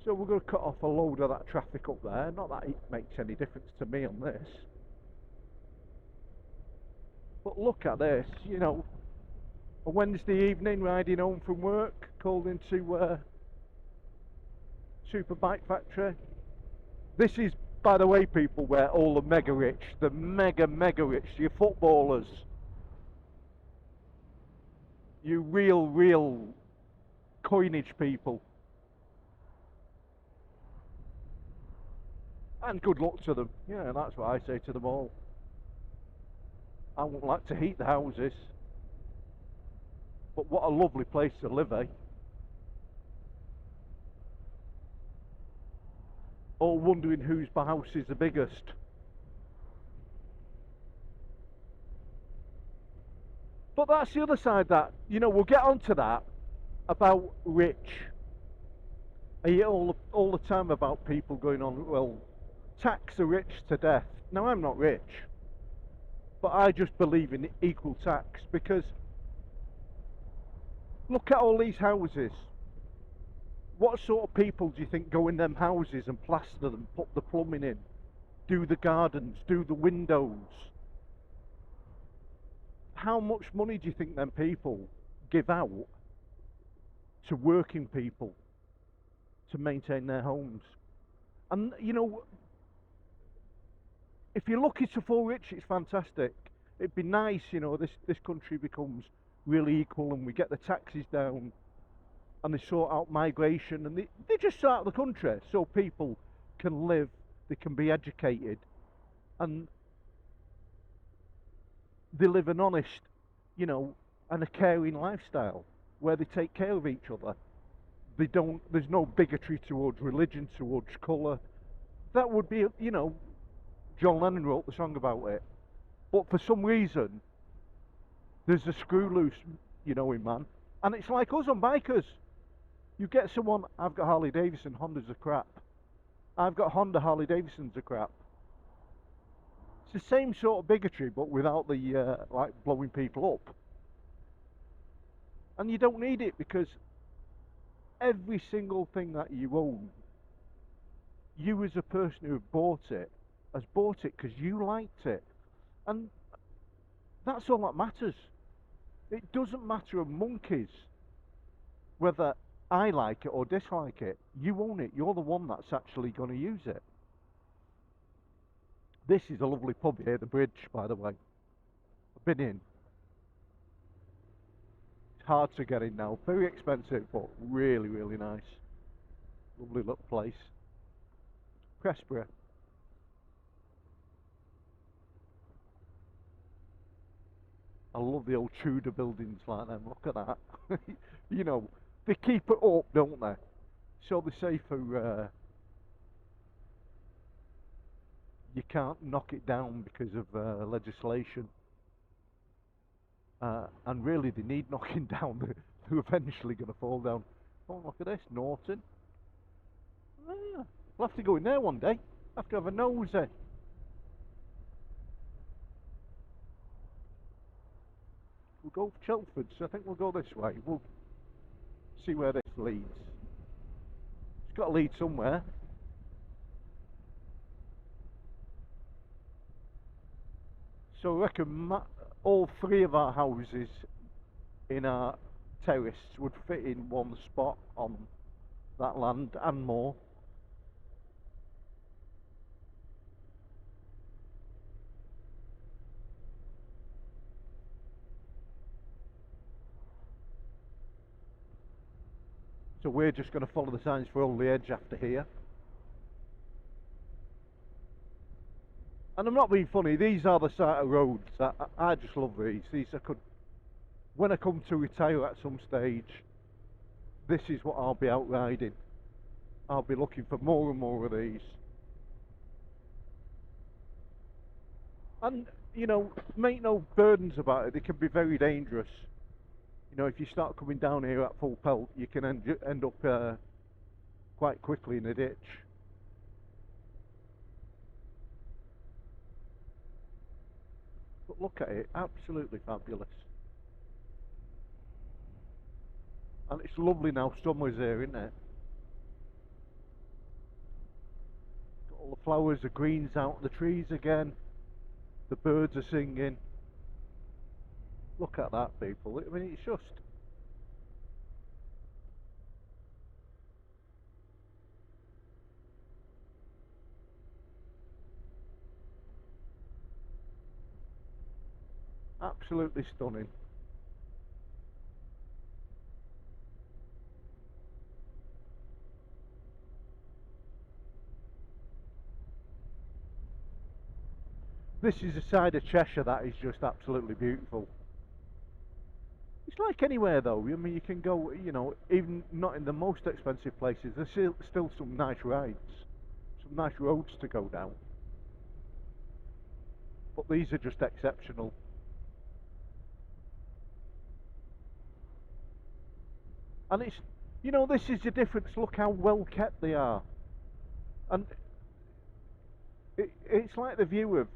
A: So we're going to cut off a load of that traffic up there. Not that it makes any difference to me on this. But look at this, you know, a Wednesday evening riding home from work, called into Super Bike Factory. This is, by the way, people, where all the mega rich, mega rich, your footballers, you real coinage people. And good luck to them. Yeah, that's what I say to them all. I wouldn't like to heat the houses, but what a lovely place to live, eh? All wondering whose house is the biggest. But that's the other side that, you know, we'll get onto that, about rich. I hear all the time about people going on, well, tax the rich to death. Now, I'm not rich, but I just believe in equal tax, because look at all these houses. What sort of people do you think go in them houses and plaster them, put the plumbing in, do the gardens, do the windows? How much money do you think them people give out to working people to maintain their homes? And you know, if you're lucky to fall rich, it's fantastic. It'd be nice, you know, this country becomes really equal and we get the taxes down and they sort out migration and they just sort out the country so people can live, they can be educated, and they live an honest, you know, and a caring lifestyle where they take care of each other. They don't, there's no bigotry towards religion, towards colour. That would be, you know, John Lennon wrote the song about it. But for some reason, there's a screw loose, you know, in man. And it's like us on bikers. You get someone, I've got Harley Davidson, Hondas are crap. I've got Honda, Harley Davidsons are crap. It's the same sort of bigotry, but without the, like, blowing people up. And you don't need it, because every single thing that you own, you as a person who bought it, has bought it because you liked it. And that's all that matters. It doesn't matter a monkey's whether I like it or dislike it. You own it. You're the one that's actually going to use it. This is a lovely pub here, the Bridge, by the way. I've been in. It's hard to get in now. Very expensive, but really, really nice. Lovely little place. Pressbury. I love the old Tudor buildings like them. Look at that. You know, they keep it up, don't they? So they say for you can't knock it down because of legislation. And really, they need knocking down. They're eventually going to fall down. Oh, look at this, Norton. Ah, we'll have to go in there one day. Have to have a nosy. We'll go for Chelmsford, so I think we'll go this way. We'll see where this leads. It's got to lead somewhere. So I reckon all three of our houses in our terrace would fit in one spot on that land and more. So we're just going to follow the signs for all the edge after here. And I'm not being funny, these are the sort of roads that I just love these. These I could, when I come to retire at some stage, this is what I'll be out riding. I'll be looking for more and more of these. And, you know, make no burdens about it, they can be very dangerous. You know, if you start coming down here at full pelt, you can end up quite quickly in a ditch. But look at it, absolutely fabulous. And it's lovely now, summer's here, isn't it? Got all the flowers, the greens out, the trees again. The birds are singing. Look at that, people. I mean, it's just... absolutely stunning. This is a side of Cheshire that is just absolutely beautiful. It's like anywhere though, I mean you can go, you know, even not in the most expensive places, there's still some nice rides, some nice roads to go down. But these are just exceptional. And it's, you know, this is the difference, look how well kept they are. And it's like the view of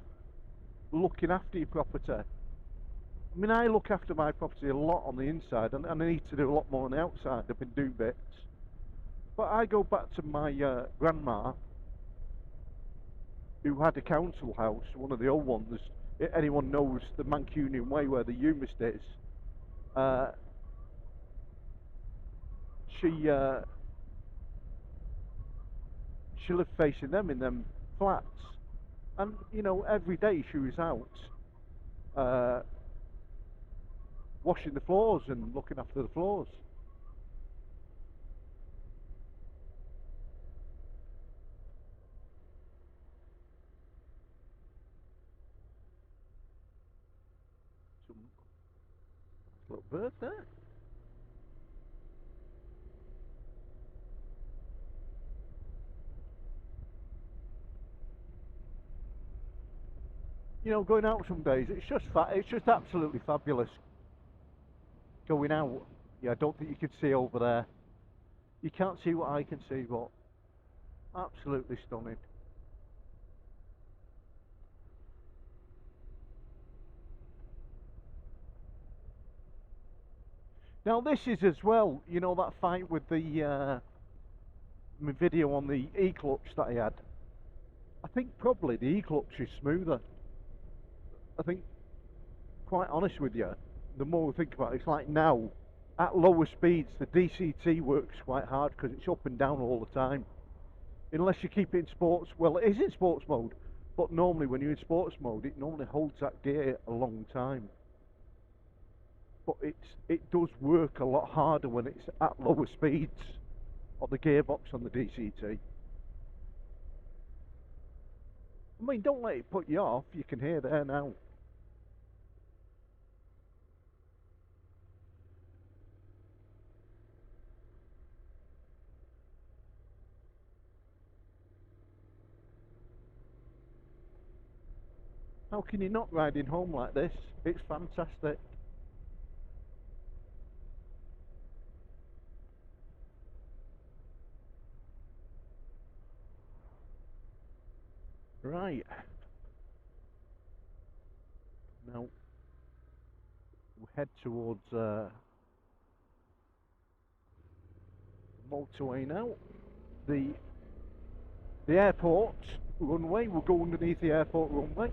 A: looking after your property. I mean, I look after my property a lot on the inside, and I need to do a lot more on the outside. I've been doing bits. But I go back to my grandma, who had a council house, one of the old ones. Anyone knows the Mancunian Way where the Humist is. She lived facing them in them flats, and you know, every day she was out washing the floors and looking after the floors. Some little bird there. You know, going out some days, it's just absolutely fabulous. Going out, yeah, I don't think you can see over there. You can't see what I can see, but absolutely stunning. Now this is as well, you know, that fight with the my video on the E-clutch that I had. I think probably the E-clutch is smoother. I think, quite honest with you, the more we think about it, it's like now, at lower speeds, the DCT works quite hard because it's up and down all the time. Unless you keep it in sports, well, it is in sports mode, but normally when you're in sports mode, it normally holds that gear a long time. But it does work a lot harder when it's at lower speeds on the gearbox on the DCT. I mean, don't let it put you off, you can hear there now. How can you not riding home like this? It's fantastic. Right. Now we head towards motorway now. The airport runway. We'll go underneath the airport runway.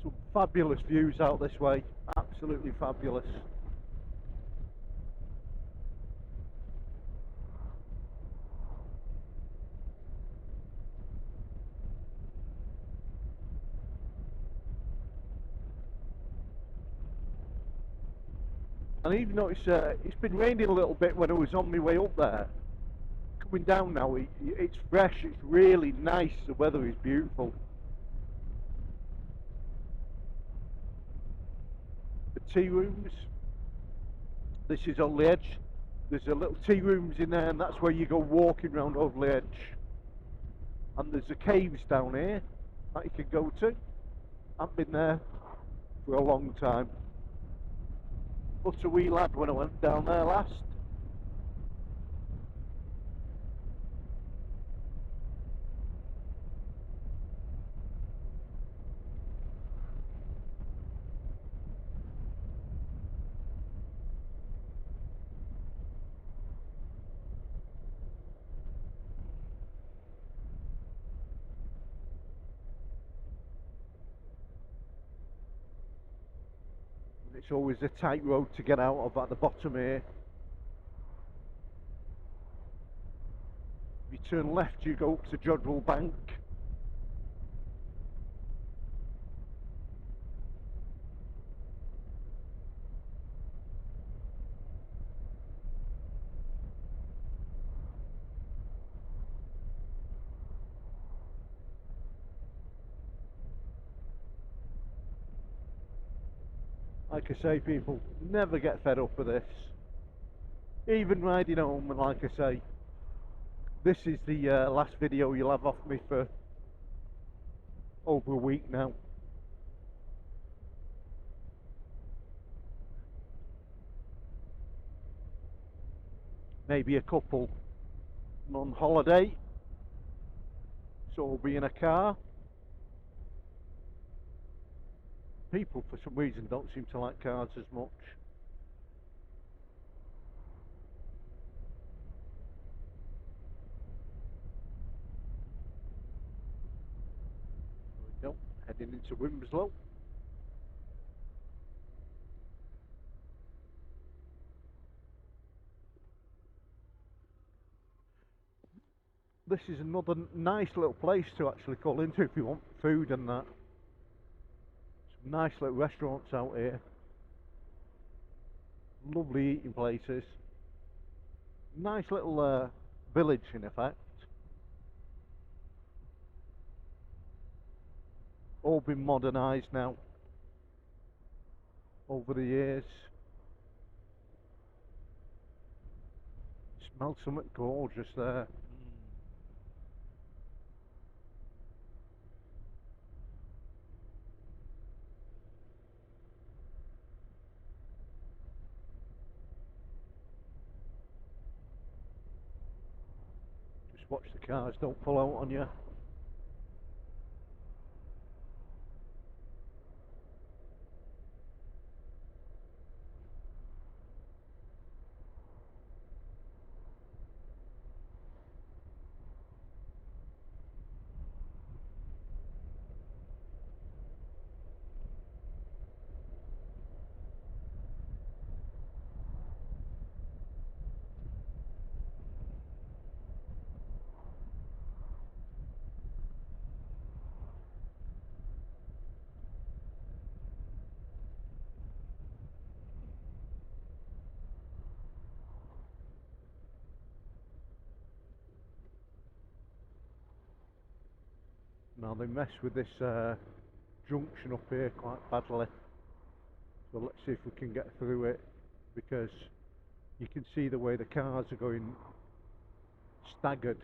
A: Some fabulous views out this way, absolutely fabulous. And even though it's been raining a little bit when I was on my way up there, coming down now, it's fresh, it's really nice, the weather is beautiful. The tea rooms, this is on the edge, there's a little tea rooms in there, and that's where you go walking round over the edge. And there's the caves down here that you can go to. I've been there for a long time, but a wee lad when I went down there last. It's always a tight road to get out of at the bottom here. If you turn left, you go up to Jodrell Bank. Like I say, people, never get fed up with this. Even riding home, and like I say, this is the last video you'll have off me for over a week now. Maybe a couple. I'm on holiday, so we'll be in a car. People, for some reason, don't seem to like cars as much. There we go, heading into Winslow. This is another nice little place to actually call into if you want food and that. Some nice little restaurants out here. Lovely eating places. Nice little village in effect. All been modernised now over the years. Smells something gorgeous there. Just watch the cars don't pull out on you. Now they mess with this junction up here quite badly, so let's see if we can get through it, because you can see the way the cars are going staggered.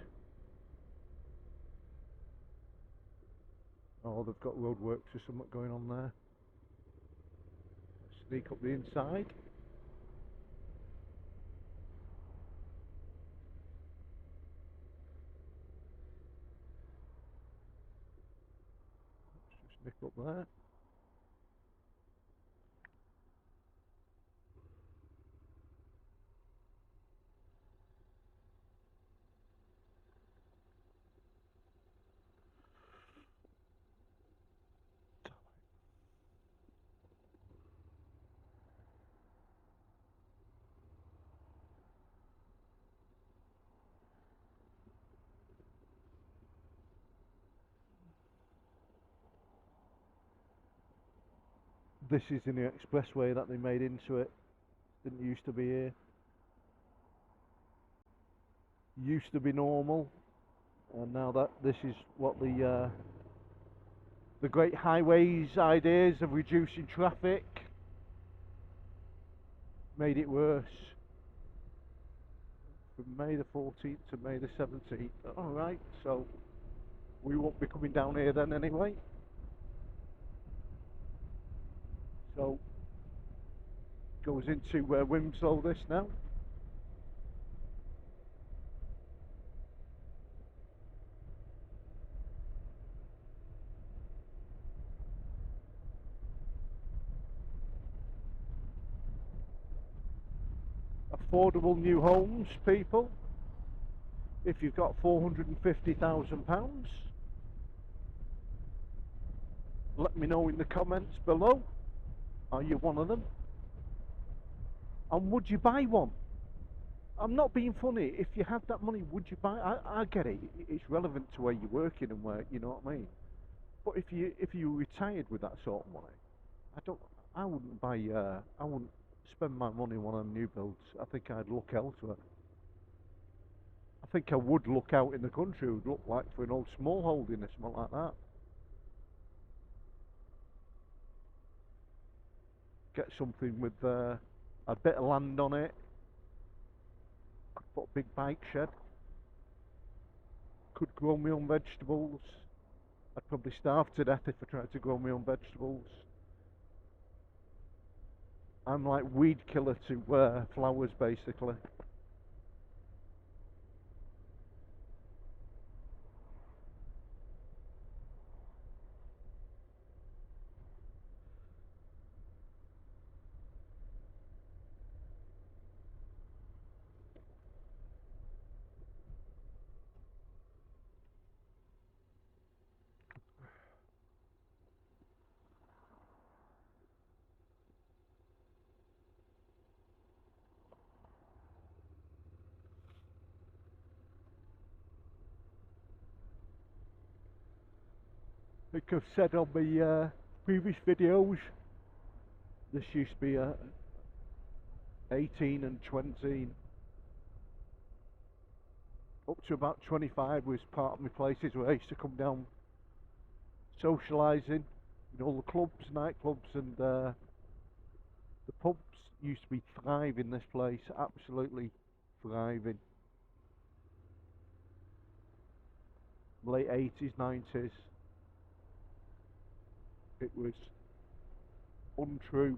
A: Oh, they've got roadworks or something going on there. Sneak up the inside. Nick up there. This is the new expressway that they made into it. Didn't used to be here. Used to be normal, and now that this is what the great highways ideas of reducing traffic made it worse. From May the 14th to May the 17th. Alright, so we won't be coming down here then anyway. So goes into Winslow this now. Affordable new homes, people. If you've got £450,000, let me know in the comments below. Are you one of them? And would you buy one? I'm not being funny. If you have that money, would you buy? I get it. It's relevant to where you're working and where, you know what I mean. But if you retired with that sort of money, I wouldn't buy. I wouldn't spend my money on one of them new builds. I think I'd look elsewhere. I think I would look out in the country. It would look like for an old small holding or something like that. Get something with a bit of land on it. Could put a big bike shed. Could grow my own vegetables. I'd probably starve to death if I tried to grow my own vegetables. I'm like weed killer to flowers, basically. Like I've said on my previous videos, this used to be 18 and 20, up to about 25 was part of my places where I used to come down socialising. You know, all the clubs, nightclubs and the pubs used to be thriving, this place, absolutely thriving. Late 80s, 90s. It was untrue.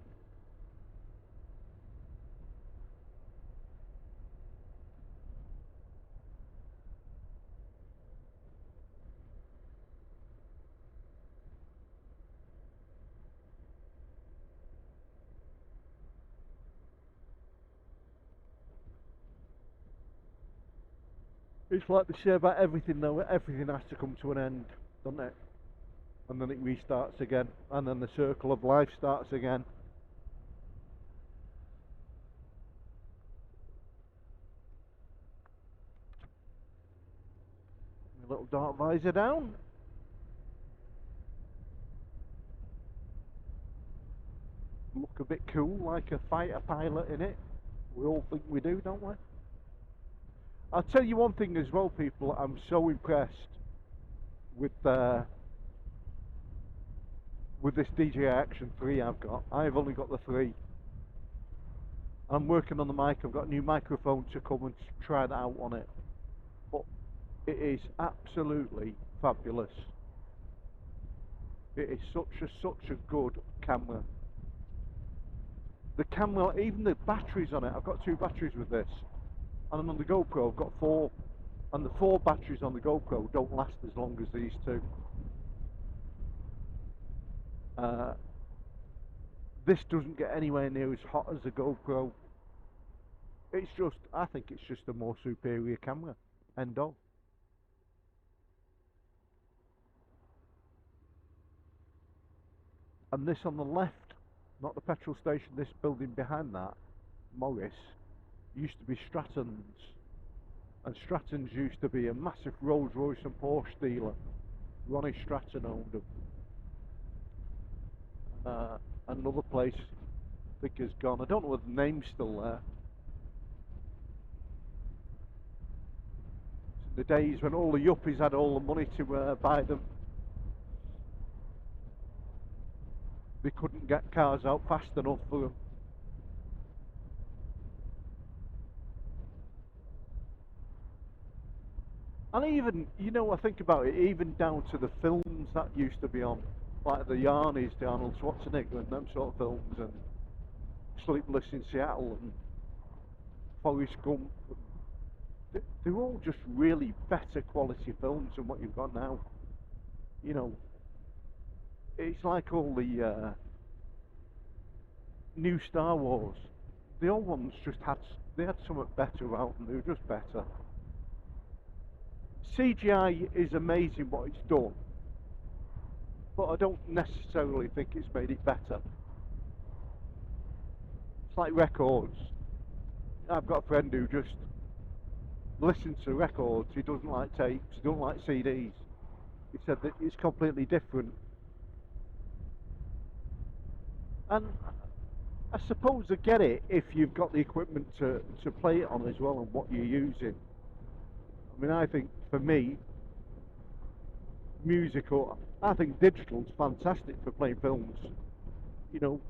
A: It's like they say about everything though, everything has to come to an end, doesn't it? And then it restarts again, and then the circle of life starts again. A little dark visor down. Look a bit cool, like a fighter pilot in it. We all think we do, don't we? I'll tell you one thing as well, people. I'm so impressed with this DJI Action 3 I've got. I've only got the 3. I'm working on the mic. I've got a new microphone to come and try that out on it. But it is absolutely fabulous. It is such a good camera. The camera, even the batteries on it. I've got 2 batteries with this. And on the GoPro I've got 4, and the 4 batteries on the GoPro don't last as long as these 2. This doesn't get anywhere near as hot as the GoPro. It's just, I think it's just a more superior camera. End of. And this on the left, not the petrol station, this building behind that, Morris, used to be Stratton's, and Stratton's used to be a massive Rolls Royce and Porsche dealer. Ronnie Stratton owned them. another place I think has gone. I don't know whether the name's still there. It's in the days when all the yuppies had all the money to buy them. They couldn't get cars out fast enough for them. And even, you know, I think about it, even down to the films that used to be on, like the Yarnies, the Arnold Schwarzenegger and them sort of films, and Sleepless in Seattle and Forrest Gump. They're all just really better quality films than what you've got now. You know, it's like all the new Star Wars. The old ones just had something better about them. They were just better. CGI is amazing what it's done, but I don't necessarily think it's made it better. It's like records. I've got a friend who just listens to records. He doesn't like tapes, he doesn't like CDs. He said that it's completely different. And I suppose I get it if you've got the equipment to play it on as well and what you're using. I mean, I think for me, I think digital's fantastic for playing films. You know,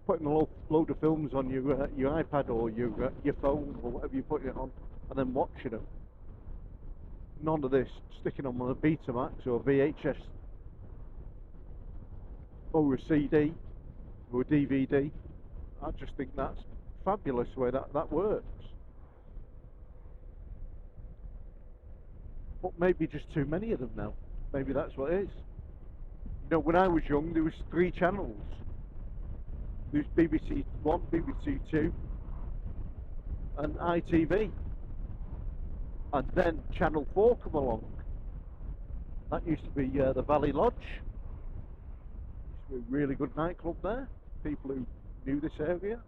A: putting a load of films on your iPad or your phone or whatever you put it on, and then watching them. None of this sticking them on a Betamax or a VHS or a CD or a DVD. I just think that's fabulous the way that works. But maybe just too many of them now. Maybe that's what it is. You know, when I was young, there was 3 channels. There was BBC 1, BBC 2, and ITV. And then Channel 4 come along. That used to be the Valley Lodge. Used to be a really good nightclub there. People who knew this area.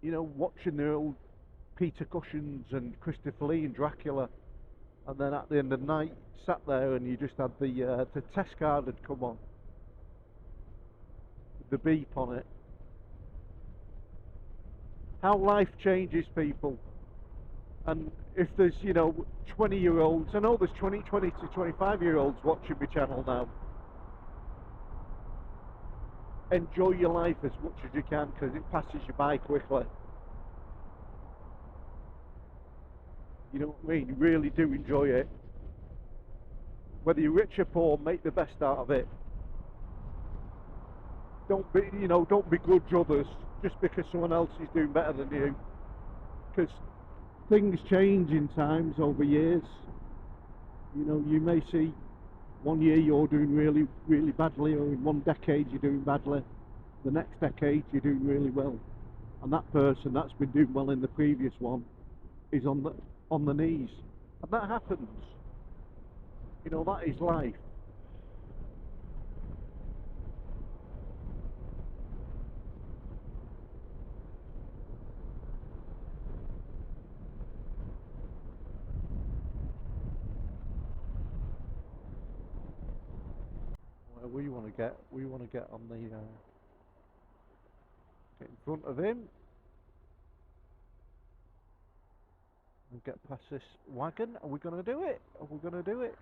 A: You know, watching the old Peter Cushings and Christopher Lee and Dracula, and then at the end of the night sat there and you just had the test card had come on, the beep on it. How life changes people. And if there's, you know, 20-year-olds, I know there's 20 to 25-year-olds watching my channel now. Enjoy your life as much as you can, because it passes you by quickly. You know what I mean? You really do enjoy it. Whether you're rich or poor, make the best out of it. Don't begrudge others just because someone else is doing better than you. Because things change in times over years. You know, you may see one year you're doing really, really badly, or in one decade you're doing badly. The next decade you're doing really well. And that person that's been doing well in the previous one is on the knees. And that happens. You know, that is life. Well, we want to get on the get in front of him and get past this wagon. Are we going to do it? Are we going to do it?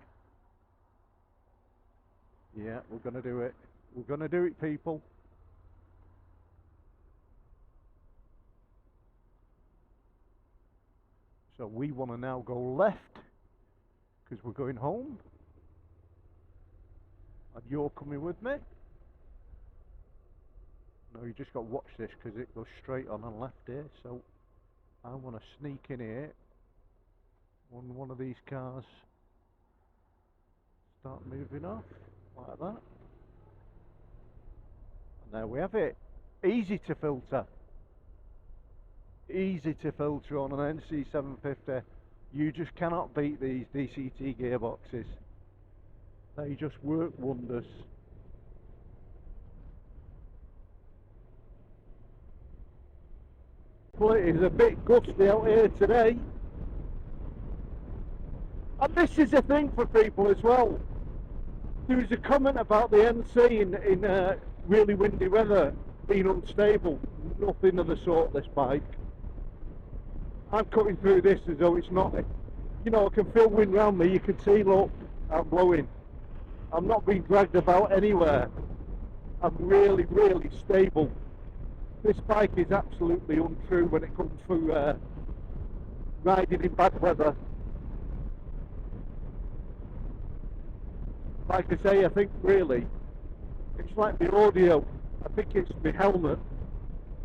A: Yeah, we're going to do it. We're going to do it, people. So we want to now go left because we're going home. And you're coming with me. No, you just got to watch this because it goes straight on and left here. So I want to sneak in here when one of these cars start moving off like that. And there we have it. Easy to filter. Easy to filter on an NC750. You just cannot beat these DCT gearboxes. They just work wonders. Well, it is a bit gusty out here today. And this is a thing for people as well. There was a comment about the NC in really windy weather being unstable. Nothing of the sort, this bike. I'm cutting through this as though it's not. You know, I can feel wind round me. You can see, look, I'm blowing. I'm not being dragged about anywhere. I'm really, really stable. This bike is absolutely untrue when it comes to riding in bad weather. Like I say, I think really, it's like the audio. I think it's the helmet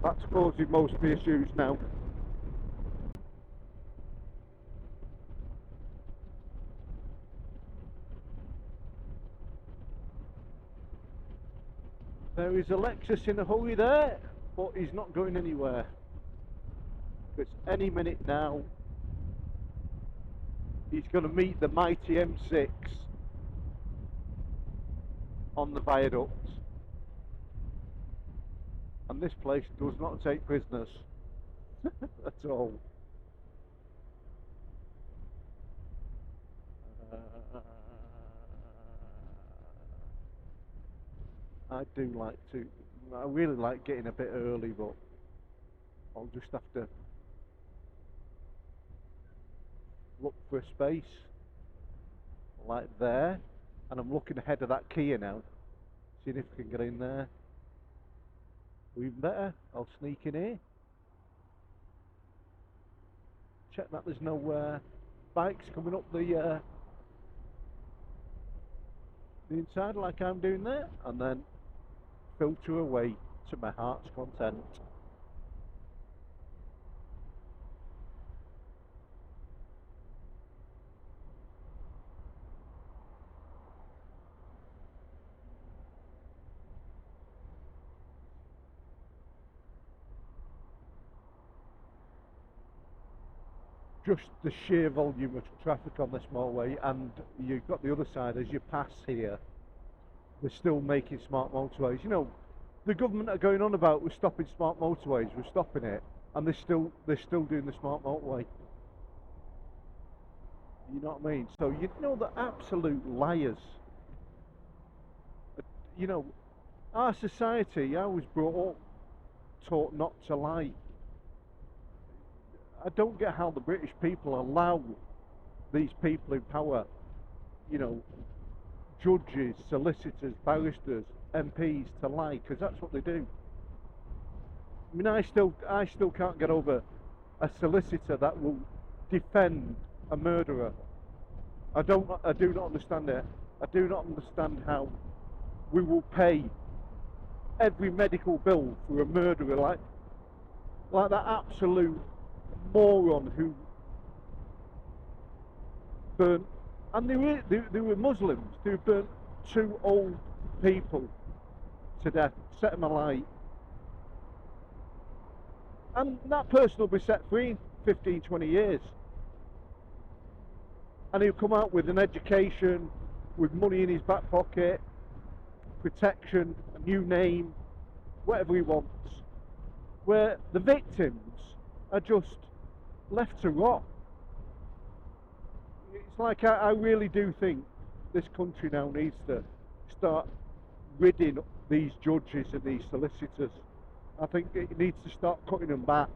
A: that's causing most of the issues now. There is a Lexus in a hurry there, but he's not going anywhere. Because any minute now, he's going to meet the mighty M6 on the viaduct. And this place does not take prisoners at all. I really like getting a bit early, but I'll just have to look for a space like there, and I'm looking ahead of that Kia now, seeing if I can get in there. Or even better, I'll sneak in here, check that there's no bikes coming up the inside like I'm doing there, and then filter away to my heart's content. Just the sheer volume of traffic on this motorway, and you've got the other side as you pass here. They're still making smart motorways. You know, the government are going on about we're stopping smart motorways, we're stopping it, and they're still doing the smart motorway. You know what I mean? So you know, the absolute liars. You know, our society, I was brought up, taught not to lie. I don't get how the British people allow these people in power, you know, judges, solicitors, barristers, MPs to lie, because that's what they do. I mean, I still can't get over a solicitor that will defend a murderer. I do not understand it. I do not understand how we will pay every medical bill for a murderer like that absolute moron who burnt, and they were Muslims who burnt 2 old people to death, set them alight, and that person will be set free in 15-20 years, and he'll come out with an education, with money in his back pocket, protection, a new name, whatever he wants, where the victims are just left to rot. It's like I really do think this country now needs to start ridding these judges and these solicitors. I think it needs to start cutting them back.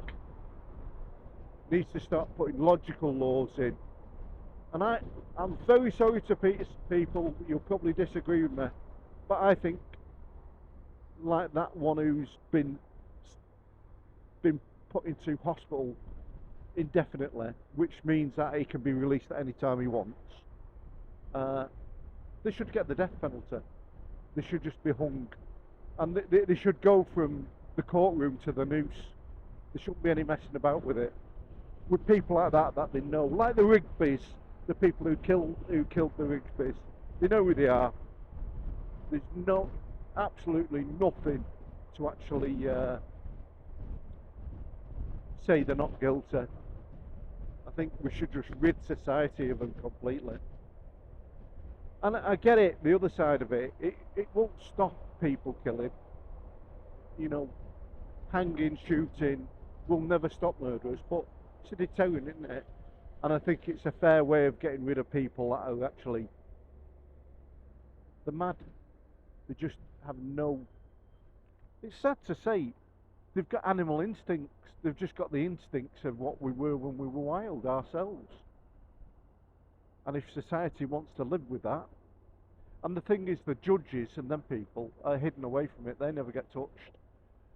A: It needs to start putting logical laws in. And I'm very sorry to people, you'll probably disagree with me, but I think like that one who's been put into hospital indefinitely, which means that he can be released at any time he wants. They should get the death penalty. They should just be hung, and they should go from the courtroom to the noose. There shouldn't be any messing about with it. With people like that they know, like the Rigbys, the people who killed the Rigbys, they know who they are. There's absolutely nothing to actually say they're not guilty. I think we should just rid society of them completely. And I get it, the other side of it won't stop people killing. You know, hanging, shooting will never stop murderers, but it's a deterrent, isn't it? And I think it's a fair way of getting rid of people that are actually They're mad. They just have no... It's sad to say, they've got animal instincts. They've just got the instincts of what we were when we were wild ourselves. And if society wants to live with that... And the thing is, the judges and them people are hidden away from it. They never get touched.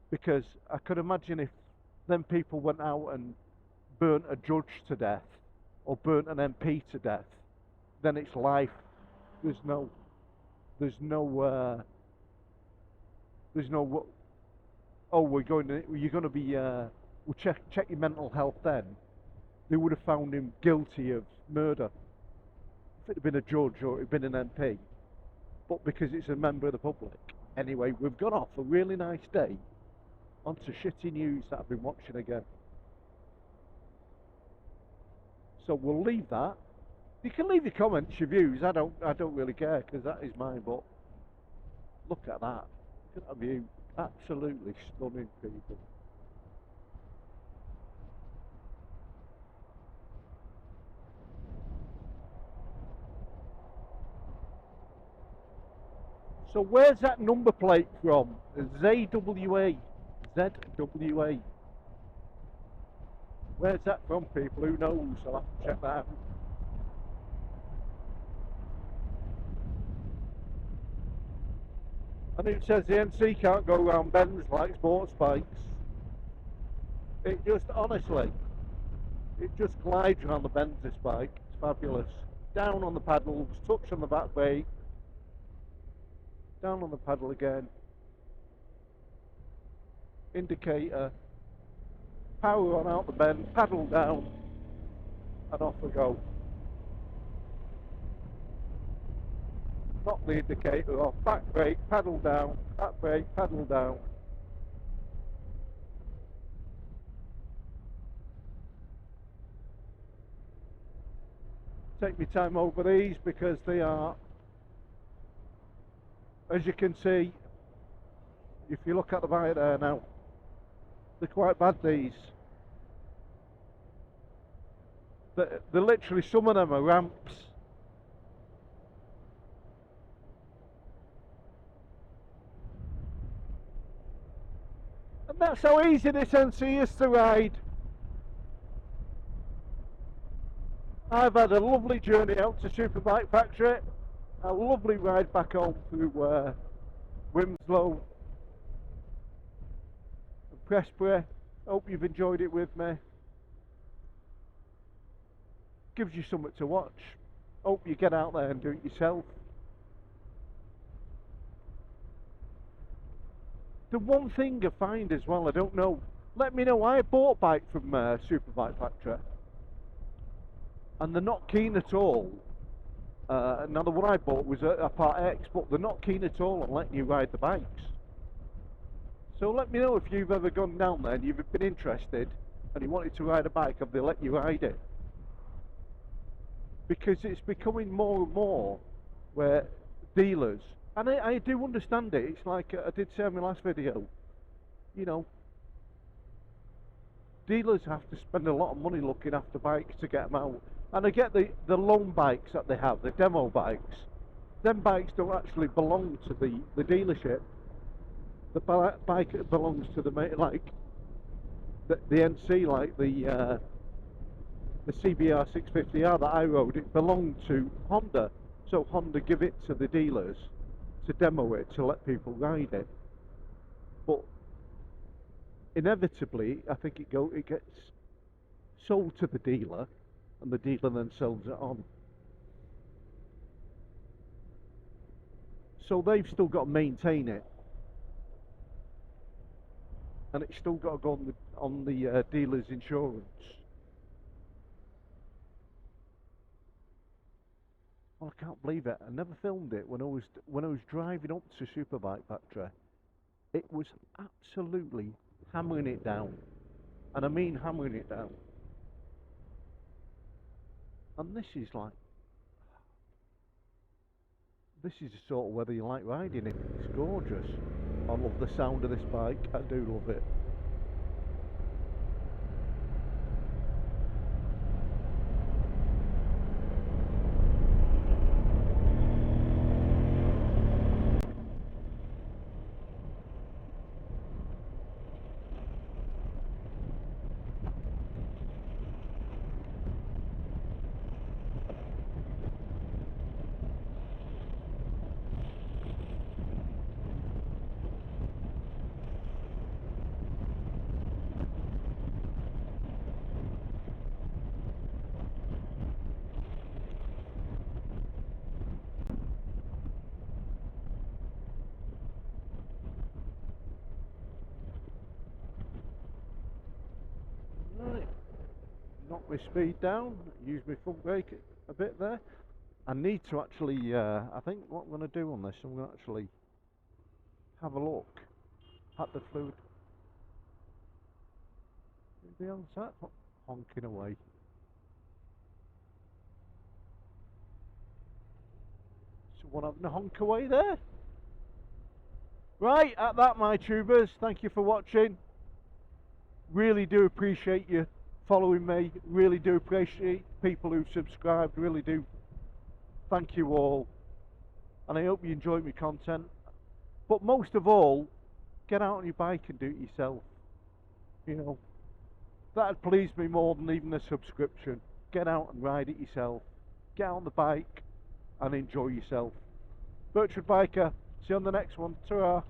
A: Because I could imagine if them people went out and burnt a judge to death, or burnt an MP to death, then it's life. There's no, oh, you're going to be, we'll check your mental health then. They would have found him guilty of murder. If it had been a judge or it had been an MP. But because it's a member of the public. Anyway, we've got off a really nice day onto shitty news that I've been watching again. So we'll leave that. You can leave your comments, your views. I don't really care because that is mine. But look at that. Look at that view. Absolutely stunning, people. So where's that number plate from? ZWA. ZWA. Where's that from, people? Who knows? I'll have to check that out. And it says the NC can't go around bends like sports bikes. It just, honestly, it just glides around the bends, this bike. It's fabulous. Down on the paddles, touch on the back brake. Down on the paddle again. Indicator. Power on out the bend, paddle down, and off we go. Knock the indicator off, back brake, paddle down, back brake, paddle down. Take my time over these because they are, as you can see, if you look at the bike there now, they're quite bad, these. They're literally, some of them are ramps. And that's how easy this NC is to ride. I've had a lovely journey out to Superbike Factory. A lovely ride back home through Wimslow and Prestbury. Hope you've enjoyed it with me. Gives you something to watch. Hope you get out there and do it yourself. The one thing I find as well, I don't know, let me know, I bought a bike from Superbike Factory and they're not keen at all. Now the one I bought was a Part X, but they're not keen at all on letting you ride the bikes. So let me know if you've ever gone down there and you've been interested and you wanted to ride a bike, have they let you ride it? Because it's becoming more and more where dealers, and I do understand it, it's like I did say in my last video, you know, dealers have to spend a lot of money looking after bikes to get them out. And I get the loan bikes that they have, the demo bikes. Them bikes don't actually belong to the dealership. The bike belongs to the, like the NC, like the CBR 650R that I rode, it belonged to Honda. So Honda give it to the dealers to demo it, to let people ride it. But inevitably, I think it gets sold to the dealer, and the dealer then sells it on. So they've still got to maintain it, and it's still got to go on the dealer's insurance. Well, I can't believe it. I never filmed it when I was driving up to Superbike Factory. It was absolutely hammering it down, and I mean hammering it down. And this is like, this is the sort of weather you like riding in. It's gorgeous. I love the sound of this bike. I do love it. my speed down, use my front brake a bit there. I need to actually, I think what I'm going to do on this, I'm going to actually have a look at the fluid. The other side, honking away. Someone having a honk away there? Right, at that, my tubers, thank you for watching. Really do appreciate you following me. Really do appreciate people who've subscribed. Really do. Thank you all. And I hope you enjoyed my content. But most of all, get out on your bike and do it yourself. You know, that'd please me more than even a subscription. Get out and ride it yourself. Get out on the bike and enjoy yourself. Bertrand Biker, see you on the next one. Ta-ra.